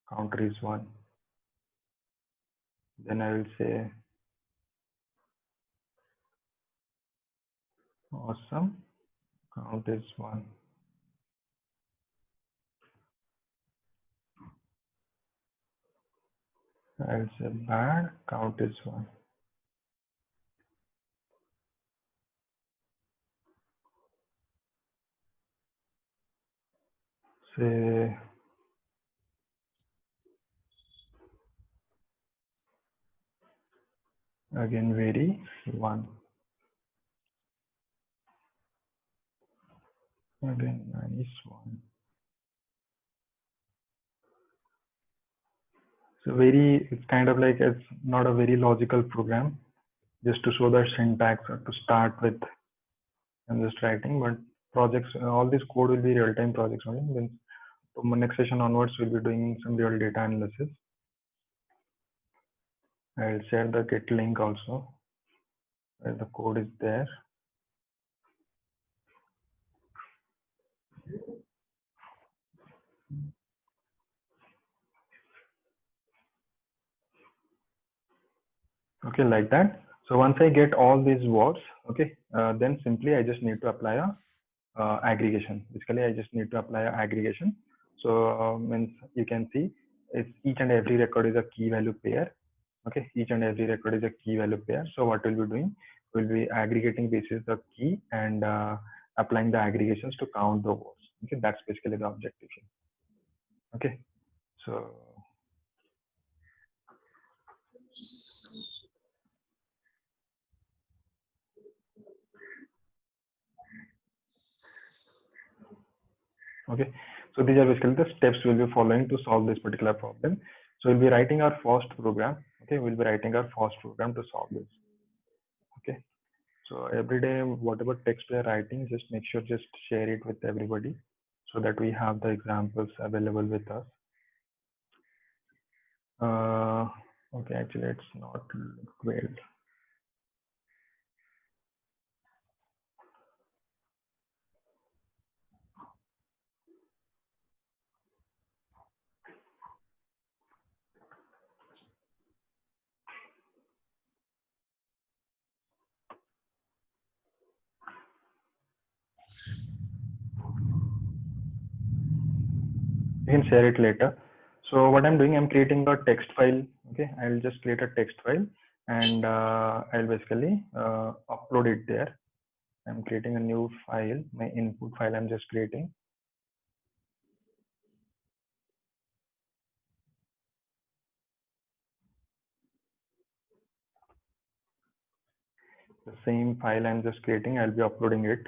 counter is 1. Then I will say awesome, count is 1. I will say bad, count is 1. Say again very, 1. Again nice, 1. So very, it's kind of like, it's not a very logical program, just to show the syntax or to start with. I'm just writing, but projects, all this code will be real-time projects only. Then from next session onwards, we'll be doing some real data analysis. I'll share the Git link also, where the code is there. Okay, like that. So once I get all these words, okay, then simply I just need to apply a aggregation. Basically, I just need to apply a aggregation. So means you can see it's each and every record is a key value pair. Okay, each and every record is a key value pair. So what we'll be doing, we'll be aggregating basis the key and applying the aggregations to count the words. Okay, that's basically the objective. Okay, so okay, so these are basically the steps we'll be following to solve this particular problem. So we'll be writing our first program. Okay, we'll be writing our first program to solve this. Okay, so every day, whatever text we are writing, just make sure just share it with everybody so that we have the examples available with us. Okay, actually it's not well. You can share it later. So what I'm doing, I'm creating a text file. Okay, I'll just create a text file and I'll basically upload it there. I'm creating a new file, my input file I'm just creating. The same file I'm just creating, I'll be uploading it.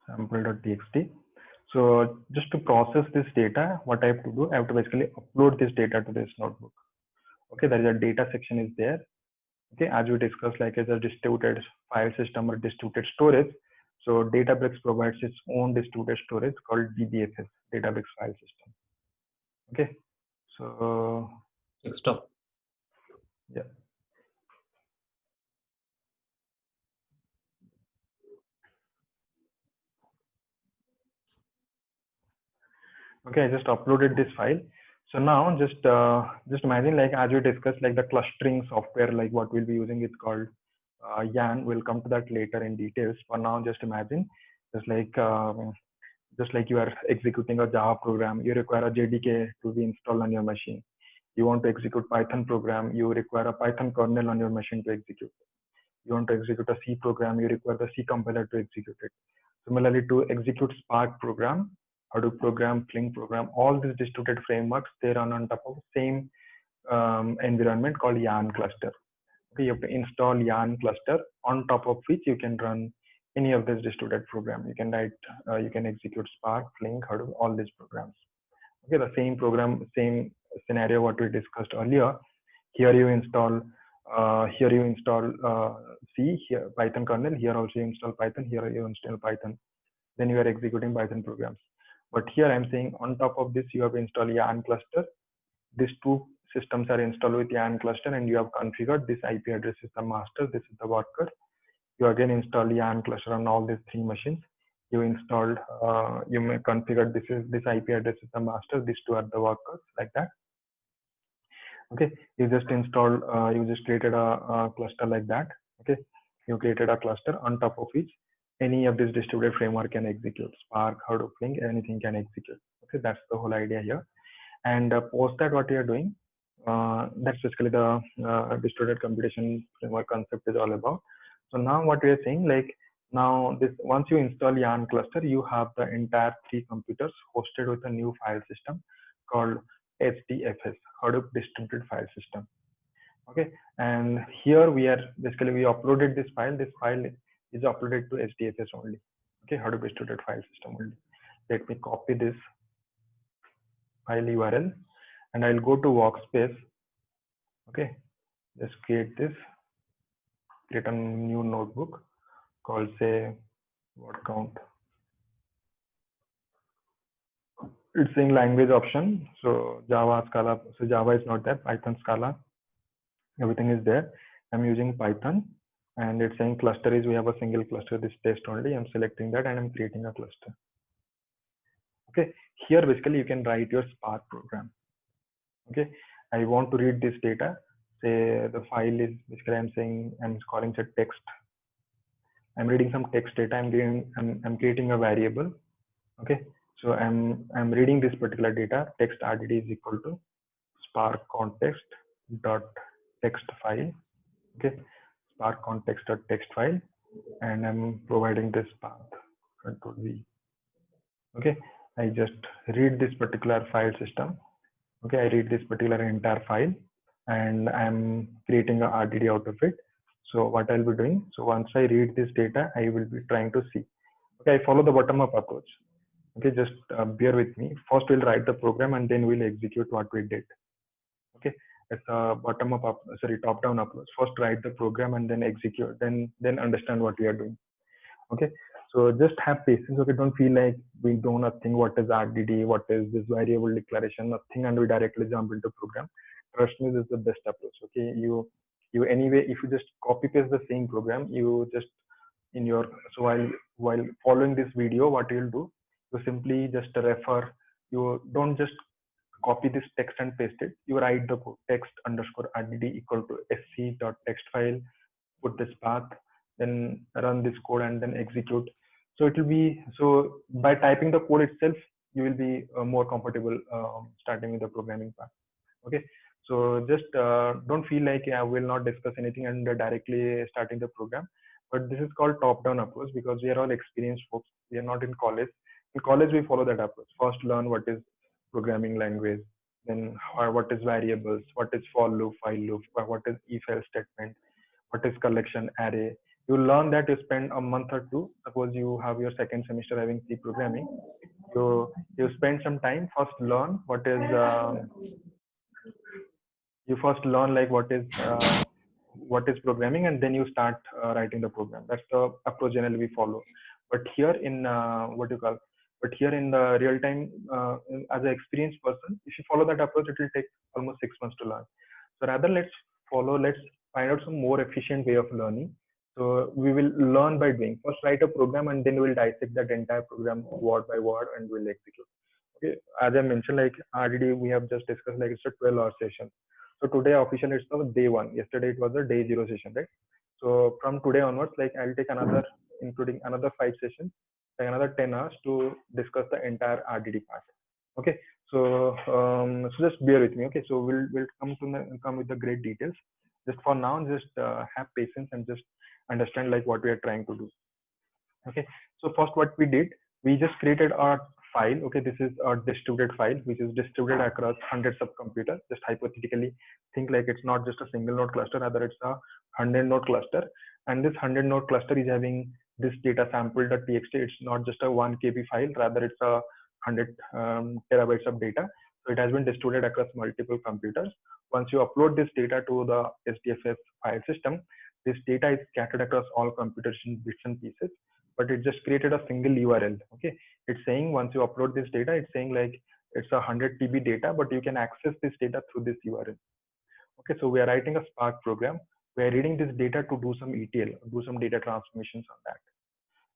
Sample.txt. So just to process this data, what I have to do, I have to basically upload this data to this notebook. Okay, there is a data section is there. Okay, as we discussed, like as a distributed file system or distributed storage. So Databricks provides its own distributed storage called DBFS, Databricks file system. Okay, so Stop. yeah. Okay, I just uploaded this file. So now just imagine, like as we discussed, like the clustering software, like what we'll be using, it's called Yarn. We'll come to that later in details. For now, just imagine, just like you are executing a Java program, you require a JDK to be installed on your machine. You want to execute Python program, you require a Python kernel on your machine to execute. You want to execute a C program, you require the C compiler to execute it. Similarly, to execute Spark program, Hadoop program, Flink program, all these distributed frameworks, they run on top of the same environment called Yarn cluster. Okay, you have to install Yarn cluster, on top of which you can run any of this distributed program. You can write, you can execute Spark, Flink, Hadoop, all these programs. Okay, the same program, same scenario what we discussed earlier. Here you install C, here Python kernel, here also you install Python, here you install Python. Then you are executing Python programs. But here I'm saying on top of this, you have installed Yarn cluster. These two systems are installed with Yarn cluster, and you have configured this IP address is the master, this is the worker. You again install Yarn cluster on all these three machines. You installed, you may configure this IP address is the master, these two are the workers, like that. Okay, you just installed, you just created a cluster like that. Okay, you created a cluster on top of which any of this distributed framework can execute. Spark, Hadoop, Flink, anything can execute. Okay, that's the whole idea here. And post that, what you are doing, that's basically the distributed computation framework concept is all about. So now what we are saying, like now this, once you install Yarn cluster, you have the entire 3 computers hosted with a new file system called HDFS, Hadoop Distributed File System. Okay, and here we are basically, we uploaded this file. This file is uploaded to HDFS only. Okay, Hadoop Distributed File System only. Let me copy this file URL and I'll go to workspace. Okay, just create this, create a new notebook called, say, word count. It's saying language option, so Java, Scala. So Java is not there, Python, Scala, everything is there. I'm using Python, and it's saying cluster is, we have a single cluster, this test only. I'm selecting that and I'm creating a cluster. Okay, here basically you can write your Spark program. Okay, I want to read this data. Say the file is basically, I'm saying, I'm calling it text. I'm reading some text data. I'm creating a variable. Okay, so I'm reading this particular data. Text RDD is equal to Spark context dot text file. Okay, Spark context dot text file, and I'm providing this path, Control V. Okay, I just read this particular file system. Okay, I read this particular entire file, and I'm creating a RDD out of it. So what I'll be doing, so once I read this data, I will be trying to see. Okay, I follow the bottom-up approach. Okay, just bear with me. First, we'll write the program and then we'll execute what we did. Okay, it's a top-down approach. First, write the program and then execute, then understand what we are doing. Okay, so just have patience. Okay, don't feel like we know nothing. What is RDD? What is this variable declaration? Nothing, and we directly jump into program. Trust me, this is the best approach. Okay, you anyway, if you just copy paste the same program, you just in your so while following this video, what you'll do, you simply just refer. You don't just copy this text and paste it. You write the text underscore RDD equal to sc.text file, put this path, then run this code and then execute. So it will be, so by typing the code itself, you will be more comfortable starting with the programming part. Okay, so just don't feel like I will not discuss anything and directly starting the program. But this is called top-down approach because we are all experienced folks. We are not in college. In college, we follow that approach. First, learn what is programming language, then what is variables, what is for loop, while loop, what is if-else statement, what is collection array. You learn that. You spend a month or two. Suppose you have your second semester having C programming. You spend some time first learn you first learn like what is programming, and then you start writing the program. That's the approach generally we follow. But here in but here in the real time, as an experienced person, if you follow that approach, it will take almost 6 months to learn. So rather, let's find out some more efficient way of learning. So we will learn by doing. First, write a program, and then we'll dissect that entire program word by word, and we'll execute. Okay, as I mentioned, like RDD, we have just discussed, like it's a 12-hour session. So today officially it's the day one. Yesterday it was the day zero session, right? So from today onwards, like I'll take another, including another 5 sessions, like another 10 hours to discuss the entire RDD part. Okay, so just bear with me. Okay, so we'll come with the great details. Just for now, just have patience and just understand like what we are trying to do. Okay, so first what we did, we just created our file. Okay, this is a distributed file which is distributed across hundreds of computers. Just hypothetically think like it's not just a single node cluster, rather it's a 100 node cluster, and this 100 node cluster is having this data sample.txt. It's not just a 1 KB file, rather it's a 100 terabytes of data. So it has been distributed across multiple computers. Once you upload this data to the SDFS file system, this data is scattered across all computers in bits and pieces, but it just created a single URL. Okay, it's saying once you upload this data, it's saying like it's a 100 TB data, but you can access this data through this URL. Okay, so we are writing a Spark program. We are reading this data to do some ETL, do some data transformations on that.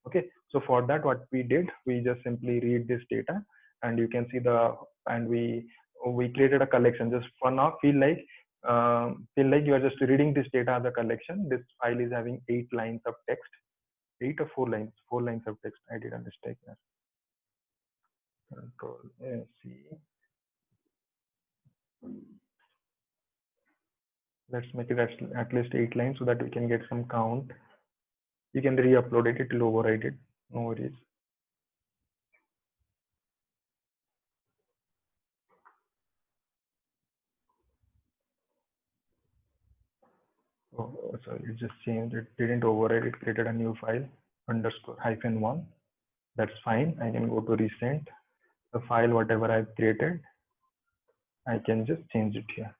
Okay, so for that, what we did, we just simply read this data, and you can see we created a collection. Just for now, feel like you are just reading this data as a collection. This file is having 8 lines of text. 8 or 4 lines? 4 lines of text. I did a mistake there. Control C. Let's make it at least 8 lines so that we can get some count. You can re-upload it. It will override it. No worries. Oh, sorry, it just changed. It didn't override. It created a new file underscore -1. That's fine. I can go to recent. The file, whatever I've created, I can just change it here.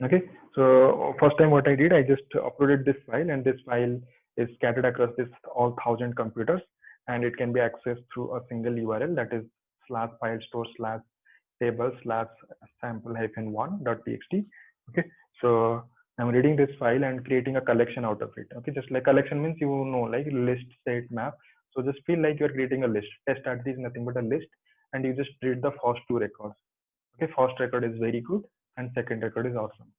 Okay, so first time what I did, I just uploaded this file, and this file is scattered across this all 1,000 computers, and it can be accessed through a single URL, that is /filestore/table/sample-1.txt. Okay, so I'm reading this file and creating a collection out of it. Okay, just like collection means, you know, like list, state, map. So just feel like you're creating a list. Test RDD is nothing but a list, and you just read the first 2 records. Okay, first record is very good, and second record is awesome.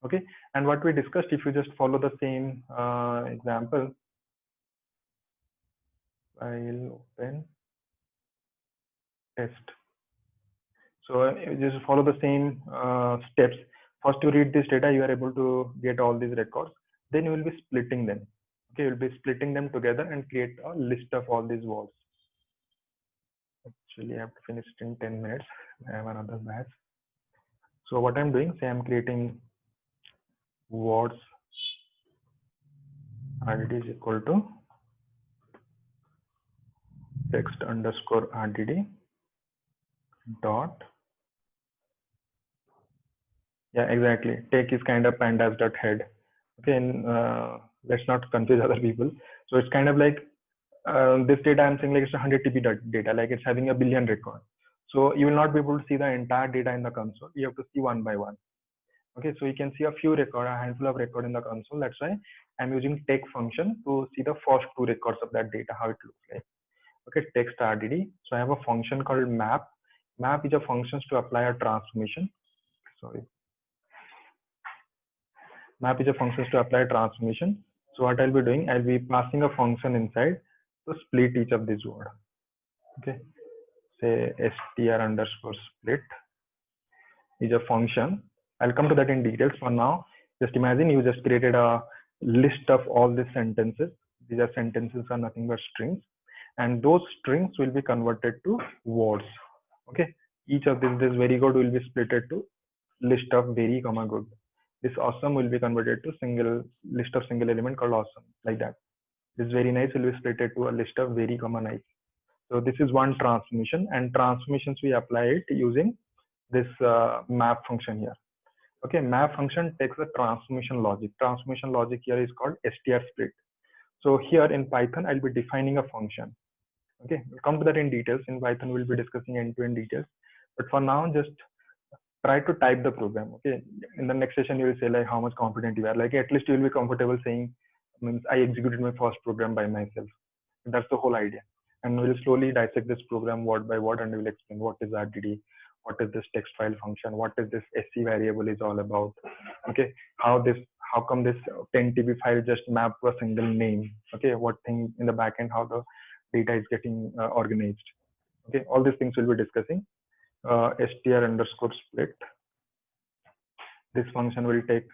Okay, and what we discussed, if you just follow the same example, I'll open test. So just follow the same steps. First, you read this data, you are able to get all these records. Then you will be splitting them. Okay, you'll be splitting them together and create a list of all these words. Actually, I have to finish it in 10 minutes. I have another batch. So what I'm doing, say I'm creating words RDD is equal to text underscore RDD dot, yeah, exactly. Take is kind of pandas dot head. Okay, and let's not confuse other people. So it's kind of like this data I'm saying like it's 100 TB data, like it's having a billion records. So you will not be able to see the entire data in the console. You have to see one by one. Okay, so you can see a few record, a handful of record in the console. That's why I'm using take function to see the first two records of that data, how it looks like. Okay, text RDD. So I have a function called map. Map is a function to apply a transformation. Sorry. Map is a function to apply a transformation. So what I'll be doing, I'll be passing a function inside to split each of these words. Okay, say str underscore split is a function. I'll come to that in details. For now, just imagine you just created a list of all these sentences. These are sentences are nothing but strings, and those strings will be converted to words. Okay, each of this very good will be splitted to list of very comma good. This awesome will be converted to single list of single element called awesome, like that. This very nice will be splitted to a list of very comma nice. So this is one transformation, and transformations we apply it using this map function here. Okay, map function takes a transformation logic. Transformation logic here is called str split. So here in Python, I'll be defining a function. Okay, we'll come to that in details. In Python, we'll be discussing end-to-end details. But for now, just try to type the program. Okay, in the next session, you will say like how much confident you are. Like at least you will be comfortable saying, means I executed my first program by myself. That's the whole idea. And we'll slowly dissect this program word by word, and we'll explain what is RDD, what is this text file function, what is this SC variable is all about. Okay, how come this 10 TB file just mapped to a single name. Okay, what thing in the backend, how the data is getting organized. Okay, all these things we'll be discussing. str underscore split. This function will take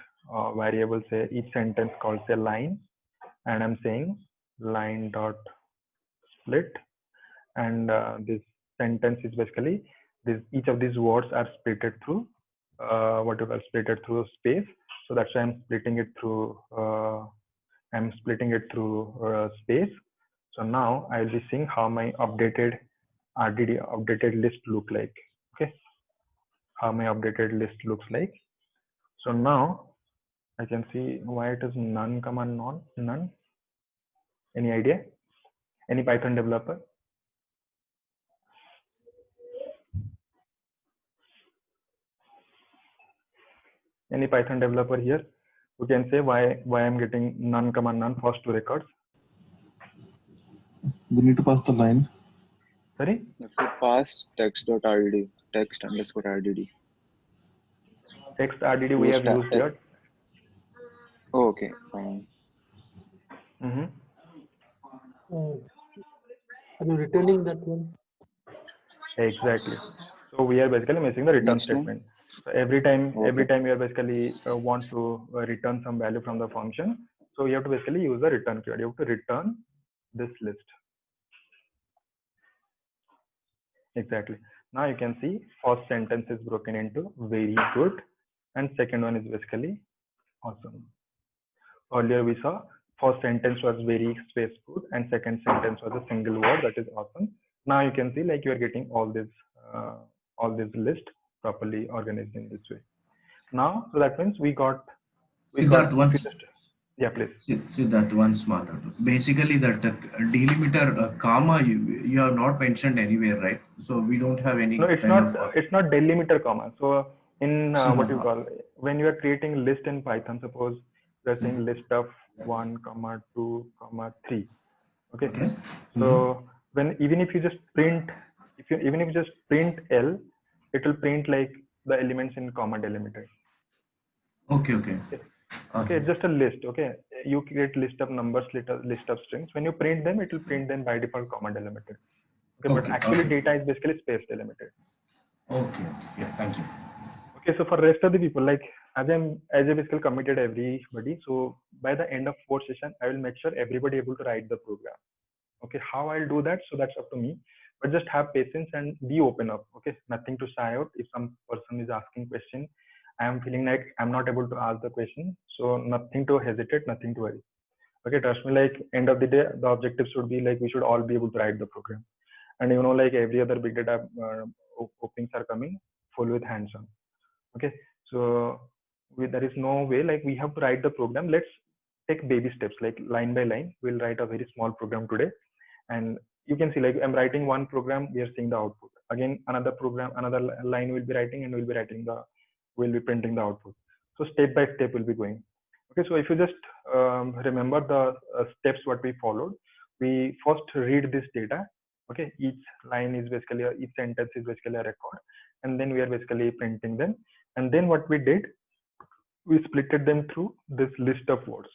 variable, say each sentence calls a line, and I'm saying line dot split, and this sentence is basically this, each of these words are splitted through whatever splitted through space. So that's why I'm splitting it through space. So now I'll be seeing how my updated RDD updated list look like. Okay, how my updated list looks like. So now I can see why it is none comma none. Any idea? Any Python developer? Any Python developer here who can say why I'm getting none comma none first two records? We need to pass the line. Sorry? If you pass text.rdd, text underscore RDD. Text RDD we have used here. Oh, okay, fine. Are you returning that one? Exactly. So we are basically missing the return Next statement. So every time Okay. you are basically want to return some value from the function, so you have to basically use the return keyword. You have to return this list. Exactly. Now you can see first sentence is broken into very good, and second one is basically awesome. Earlier we saw first sentence was very space good, and second sentence was a single word, that is awesome. Now you can see like you are getting all this list properly organized in this way. Now, so that means we got yeah, please. See that one smaller. Basically, that delimiter comma you have not mentioned anywhere, right? So we don't have any. No, it's not delimiter comma. So in what you call, when you are creating list in Python, suppose you are saying list of 1, 2, 3. Okay. So when even if you just print L, it will print like the elements in comma delimiter. Okay. Okay, it's just a list. Okay, you create list of numbers, list of strings. When you print them, it will print them by default comma delimited. Okay, but actually data is basically space delimited. Okay. Yeah, thank you. Okay, so for rest of the people, like as I basically committed everybody, so by the end of 4th session, I will make sure everybody able to write the program. Okay, how I'll do that, so that's up to me. But just have patience and be open up. Okay, nothing to shy out. If some person is asking question, I am feeling like I'm not able to ask the question, so nothing to hesitate, nothing to worry. Okay, trust me, like end of the day, the objective should be like we should all be able to write the program. And you know, like every other big data openings are coming full with hands-on. Okay, so there is no way, like we have to write the program. Let's take baby steps, like line by line. We'll write a very small program today, and you can see, like I'm writing one program, we are seeing the output. Again, another program, another line we'll be writing, and we'll be printing the output. So step by step we'll be going. Okay, so if you just remember the steps what we followed, we first read this data. Okay, each line is basically each sentence is basically a record, and then we are basically printing them. And then what we did, we splitted them through this list of words.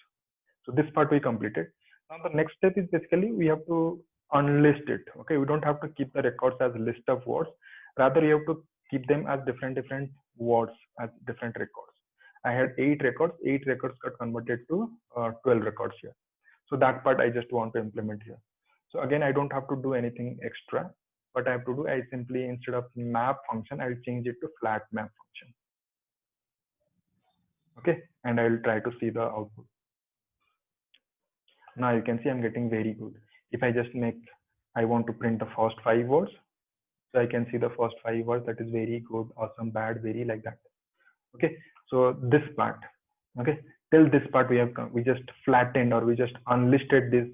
So this part we completed. Now the next step is basically we have to unlist it. Okay, we don't have to keep the records as list of words. Rather, you have to keep them as different words as different records. I had 8 records. 8 records got converted to 12 records here. So that part I just want to implement here. So again, I don't have to do anything extra. What I have to do, I simply, instead of map function, I'll change it to flat map function. Okay, and I will try to see the output. Now you can see I'm getting very good. If I just I want to print the first 5 words. So I can see the first 5 words, that is very good, awesome, bad, very, like that. Okay, so this part, okay, till this part we just flattened, or we just unlisted this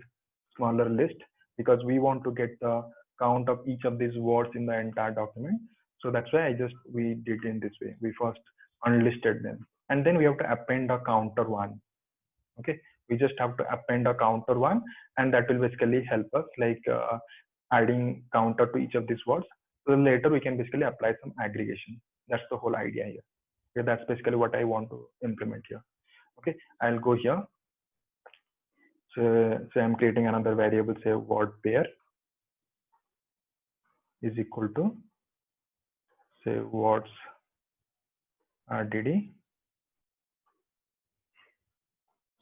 smaller list, because we want to get the count of each of these words in the entire document. So that's why we did in this way. We first unlisted them, and then we have to append a counter one. Okay, we just have to append a counter one, and that will basically help us, like adding counter to each of these words. So later we can basically apply some aggregation. That's the whole idea here. Okay, that's basically what I want to implement here. Okay, I'll go here. So I'm creating another variable, say word pair is equal to, say, words RDD.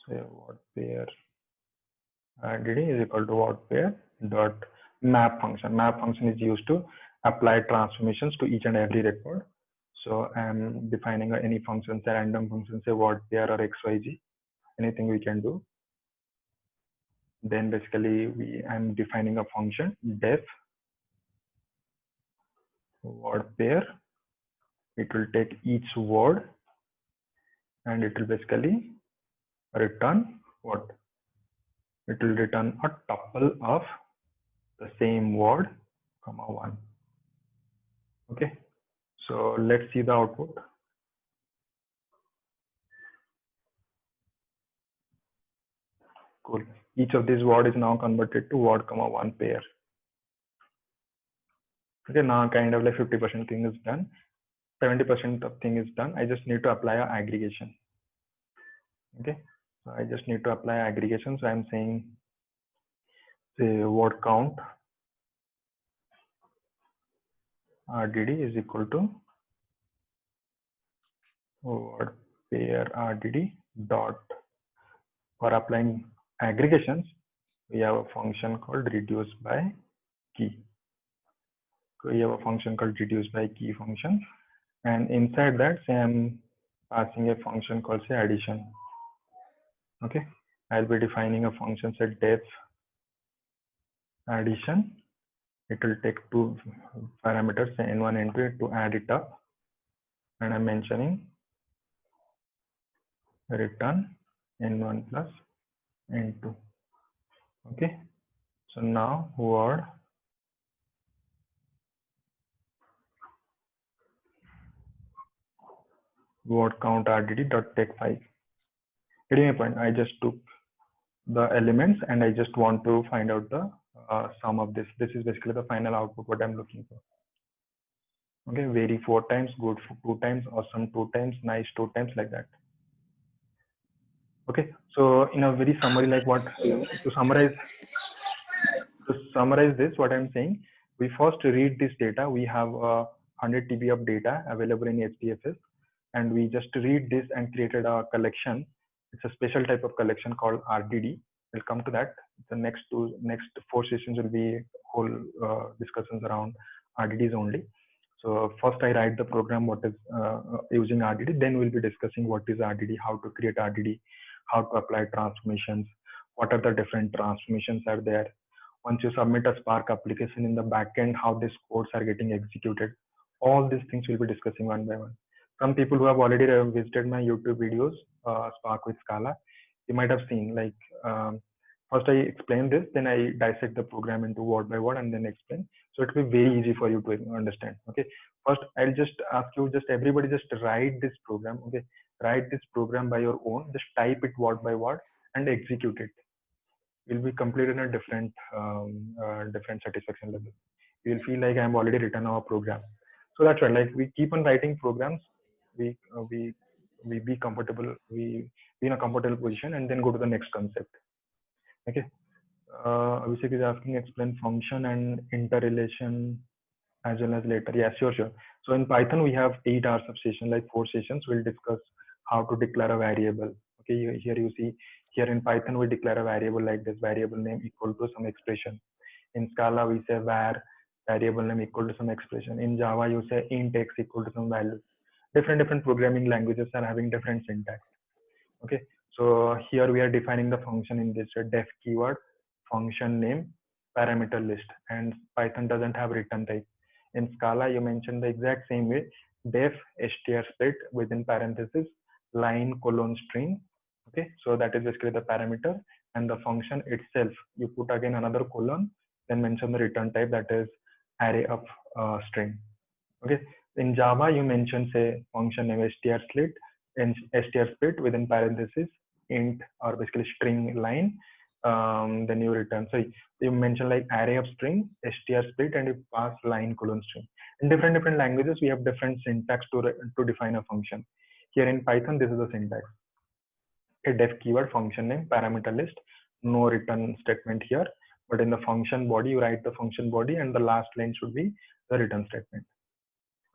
Say word pair RDD is equal to word pair dot map function. Map function is used to apply transformations to each and every record. So I'm defining any function, say random function, say word pair or XYZ, anything we can do. Then basically I'm defining a function def word pair. It will take each word and it will basically return what? It will return a tuple of the same word, comma 1. Okay, so let's see the output. Cool. Each of these word is now converted to word, comma 1 pair. Okay, now kind of like 50% thing is done. 70% of thing is done. I just need to apply an aggregation. Okay, so I just need to apply aggregation. So I'm saying, say, word count RDD is equal to word pair RDD dot, for applying aggregations, we have a function called reduce by key. So we have a function called reduce by key function, and inside that, say I'm passing a function called, say, addition. Okay, I'll be defining a function, say def addition. It will take 2 parameters, say n1 n2, to add it up, and I'm mentioning return n1 plus n2. Okay, so now word count RDD dot take 5. Getting a point? I just took the elements and I just want to find out the sum of this. This is basically the final output what I'm looking for. Okay, vary 4 times, good 2 times, awesome 2 times, nice 2 times, like that. Okay, so in a very summary, like what to summarize this, what I'm saying, we first read this data. We have 100 TB of data available in HDFS, and we just read this and created a collection. It's a special type of collection called RDD. We'll come to that. The next 4 sessions will be whole discussions around RDDs only. So first I write the program what is using RDD. Then we'll be discussing what is RDD, how to create RDD, how to apply transformations, what are the different transformations are there, Once you submit a Spark application in the backend, how these codes are getting executed. All these things we'll be discussing one by one. Some people who have already visited my YouTube videos, Spark with Scala, you might have seen like first I explain this, then I dissect the program into word by word and then explain. So it will be very easy for you to understand. Okay. First, I'll just ask you, just everybody just write this program. Okay. Write this program by your own. Just type it word by word and execute it. Will be completed in a different satisfaction level. You will feel like I'm already written our program. So that's right. Like we keep on writing programs. We uh, we we be comfortable. We be in a comfortable position and then go to the next concept. Okay. Abhishek is asking explain function and interrelation as well as later. Yeah, sure, sure. So in Python, we have 8 hours of session, like 4 sessions. We'll discuss how to declare a variable. Okay, here you see, here in Python, we declare a variable like this variable name equal to some expression. In Scala, we say var variable name equal to some expression. In Java, you say int x equal to some value. Different programming languages are having different syntax. Okay, so here we are defining the function in this def keyword, function name, parameter list, and Python doesn't have return type. In Scala, you mentioned the exact same way, def str split within parentheses, line colon string. Okay, so that is basically the parameter, and the function itself, you put again another colon, then mention the return type, that is array of string. Okay, in Java, you mention say function name str split and str split within parentheses int or basically string line. Then you return. So you mention like array of string str split and you pass line colon string. In different languages, we have different syntax to define a function. Here in Python, this is the syntax. A def keyword, function name, parameter list, no return statement here. But in the function body, you write the function body and the last line should be the return statement.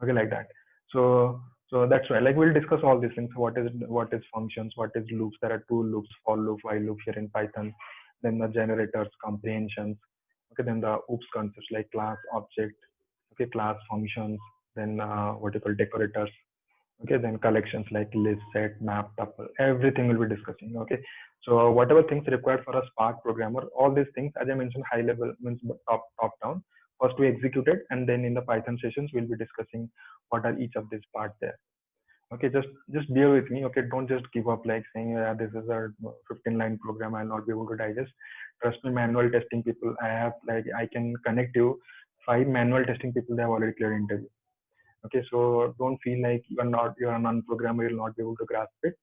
Okay, like that. So that's right, like we'll discuss all these things. What is functions, what is loops? There are two loops, for loop, while loop here in Python, then the generators, comprehensions. Okay, then the oops concepts like class, object, okay, class, functions, then what you call decorators. Okay, then collections like list, set, map, tuple, everything we'll be discussing. Okay, so whatever things required for a Spark programmer, all these things, as I mentioned, high level means top down. First we execute it, and then in the Python sessions we'll be discussing what are each of these parts there. Okay, just bear with me. Okay, don't just give up like saying, yeah, this is a 15-line program, I'll not be able to digest. Trust me, manual testing people, I can connect you 5 manual testing people, they have already cleared interview. Okay, so don't feel like you're a non-programmer, you'll not be able to grasp it.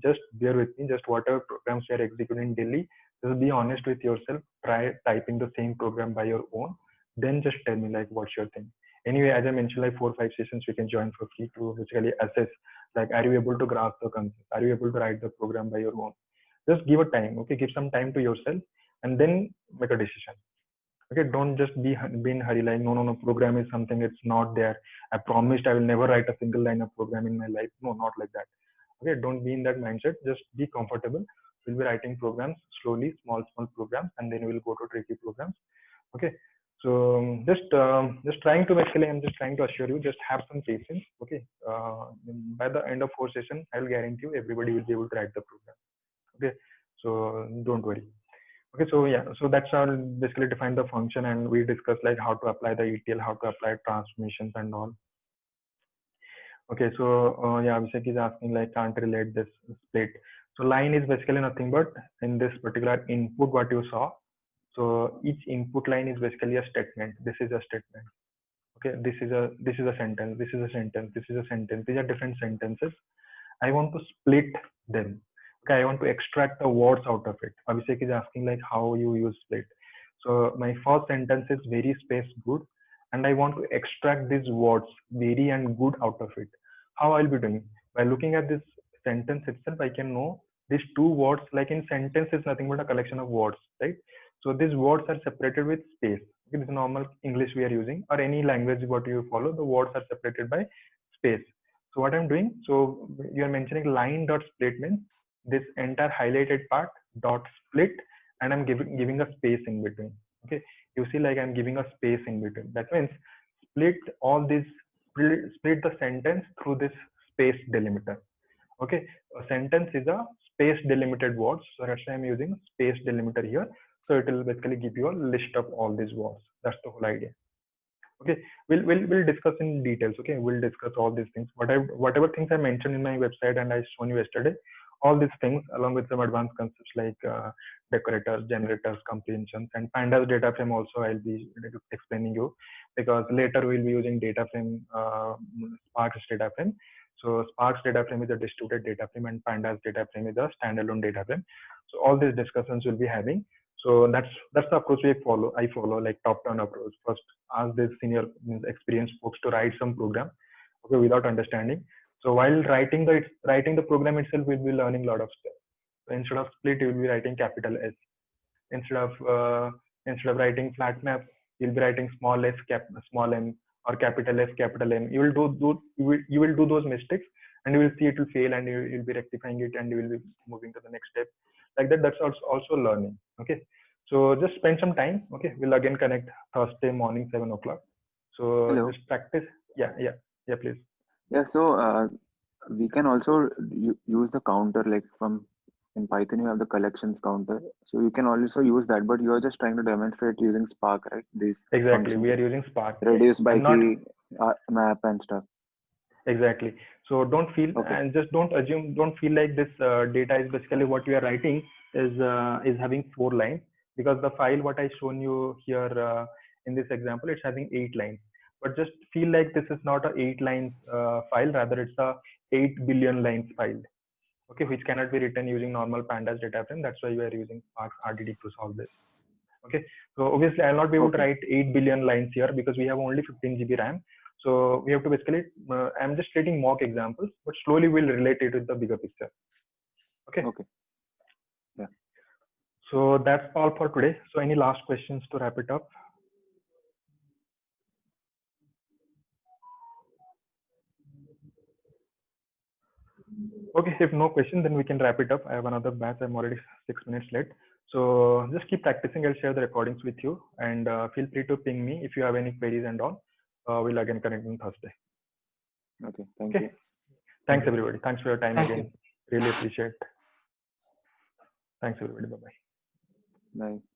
Just bear with me. Just whatever programs you're executing daily, just be honest with yourself. Try typing the same program by your own. Then just tell me like what's your thing. Anyway, as I mentioned, like 4 or 5 sessions we can join for free to basically assess like, are you able to grasp the concept? Are you able to write the program by your own? Just give a time. Okay, give some time to yourself and then make a decision. Okay, don't just be in hurry like no, program is something, it's not there. I promised I will never write a single line of program in my life. No, not like that. Okay, don't be in that mindset. Just be comfortable. We'll be writing programs slowly, small programs, and then we'll go to tricky programs. Okay, so just trying to basically, I'm just trying to assure you, just have some patience. Okay, by the end of 4 sessions, I'll guarantee you everybody will be able to write the program. Okay, so don't worry. Okay, so yeah, so that's how I'll basically define the function, and we discuss like how to apply the ETL, how to apply transformations and all. Okay, so yeah, Abhishek is asking like can't relate this split. So line is basically nothing but in this particular input what you saw. So each input line is basically a statement. This is a statement. Okay, this is a sentence. This is a sentence. This is a sentence. These are different sentences. I want to split them. Okay, I want to extract the words out of it. Abhishek is asking like how you use split. So my first sentence is very space good, and I want to extract these words very and good out of it. How I'll be doing? By looking at this sentence itself, I can know these two words. Like in sentence is nothing but a collection of words, right? So these words are separated with space. Okay, this is normal English we are using, or any language what you follow, the words are separated by space. So what I'm doing, so you are mentioning line dot split means this entire highlighted part dot split, and I'm giving a space in between. Okay, you see like I'm giving a space in between. That means split all this, split the sentence through this space delimiter. Okay, a sentence is a space delimited words, so that's why I'm using space delimiter here. So it will basically give you a list of all these wars. That's the whole idea. Okay, we'll discuss in details. Okay, we'll discuss all these things. Whatever things I mentioned in my website and I shown you yesterday, all these things along with some advanced concepts like decorators, generators, comprehensions, and pandas data frame also I'll be explaining you, because later we'll be using data frame, Sparks data frame. So Sparks data frame is a distributed data frame and pandas data frame is a standalone data frame. So all these discussions we'll be having. So that's the approach I follow, like top-down approach. First, ask the senior experienced folks to write some program, okay, without understanding. So while writing the program itself, we'll be learning a lot of stuff. So instead of split, you will be writing capital S. Instead of writing flat map, you'll be writing small s, small m, or capital S, capital M. You will do those mistakes, and you will see it will fail, and you'll be rectifying it, and you will be moving to the next step. Like that, that's also learning. Okay. So just spend some time. Okay. We'll again connect Thursday morning, 7 o'clock. So Hello. just practice. Yeah, please. Yeah, so we can also use the counter, like from in Python you have the collections counter, so you can also use that, but you are just trying to demonstrate using Spark, right? These Exactly. functions, We are using Spark. reduce by I'm not key, map and stuff. exactly. So don't feel Okay. and just don't feel like this data is basically what we are writing is having 4 lines, because the file what I shown you here in this example, it's having 8 lines. But just feel like this is not a 8 lines file, rather it's a 8 billion lines file. Okay, which cannot be written using normal pandas data frame. That's why we are using Spark RDD to solve this. Okay, so obviously I'll not be able to write 8 billion lines here because we have only 15 GB RAM. So we have to basically, I'm just stating mock examples, but slowly we'll relate it with the bigger picture. Okay. Okay. Yeah. So that's all for today. So any last questions to wrap it up? Okay, if no question, then we can wrap it up. I have another batch. I'm already 6 minutes late. So just keep practicing. I'll share the recordings with you, and feel free to ping me if you have any queries and all. We'll again connect on Thursday. Okay. Thank Okay. you. Thanks everybody. Thanks for your time Thank again. Really appreciate. Thanks everybody. Bye bye. Bye.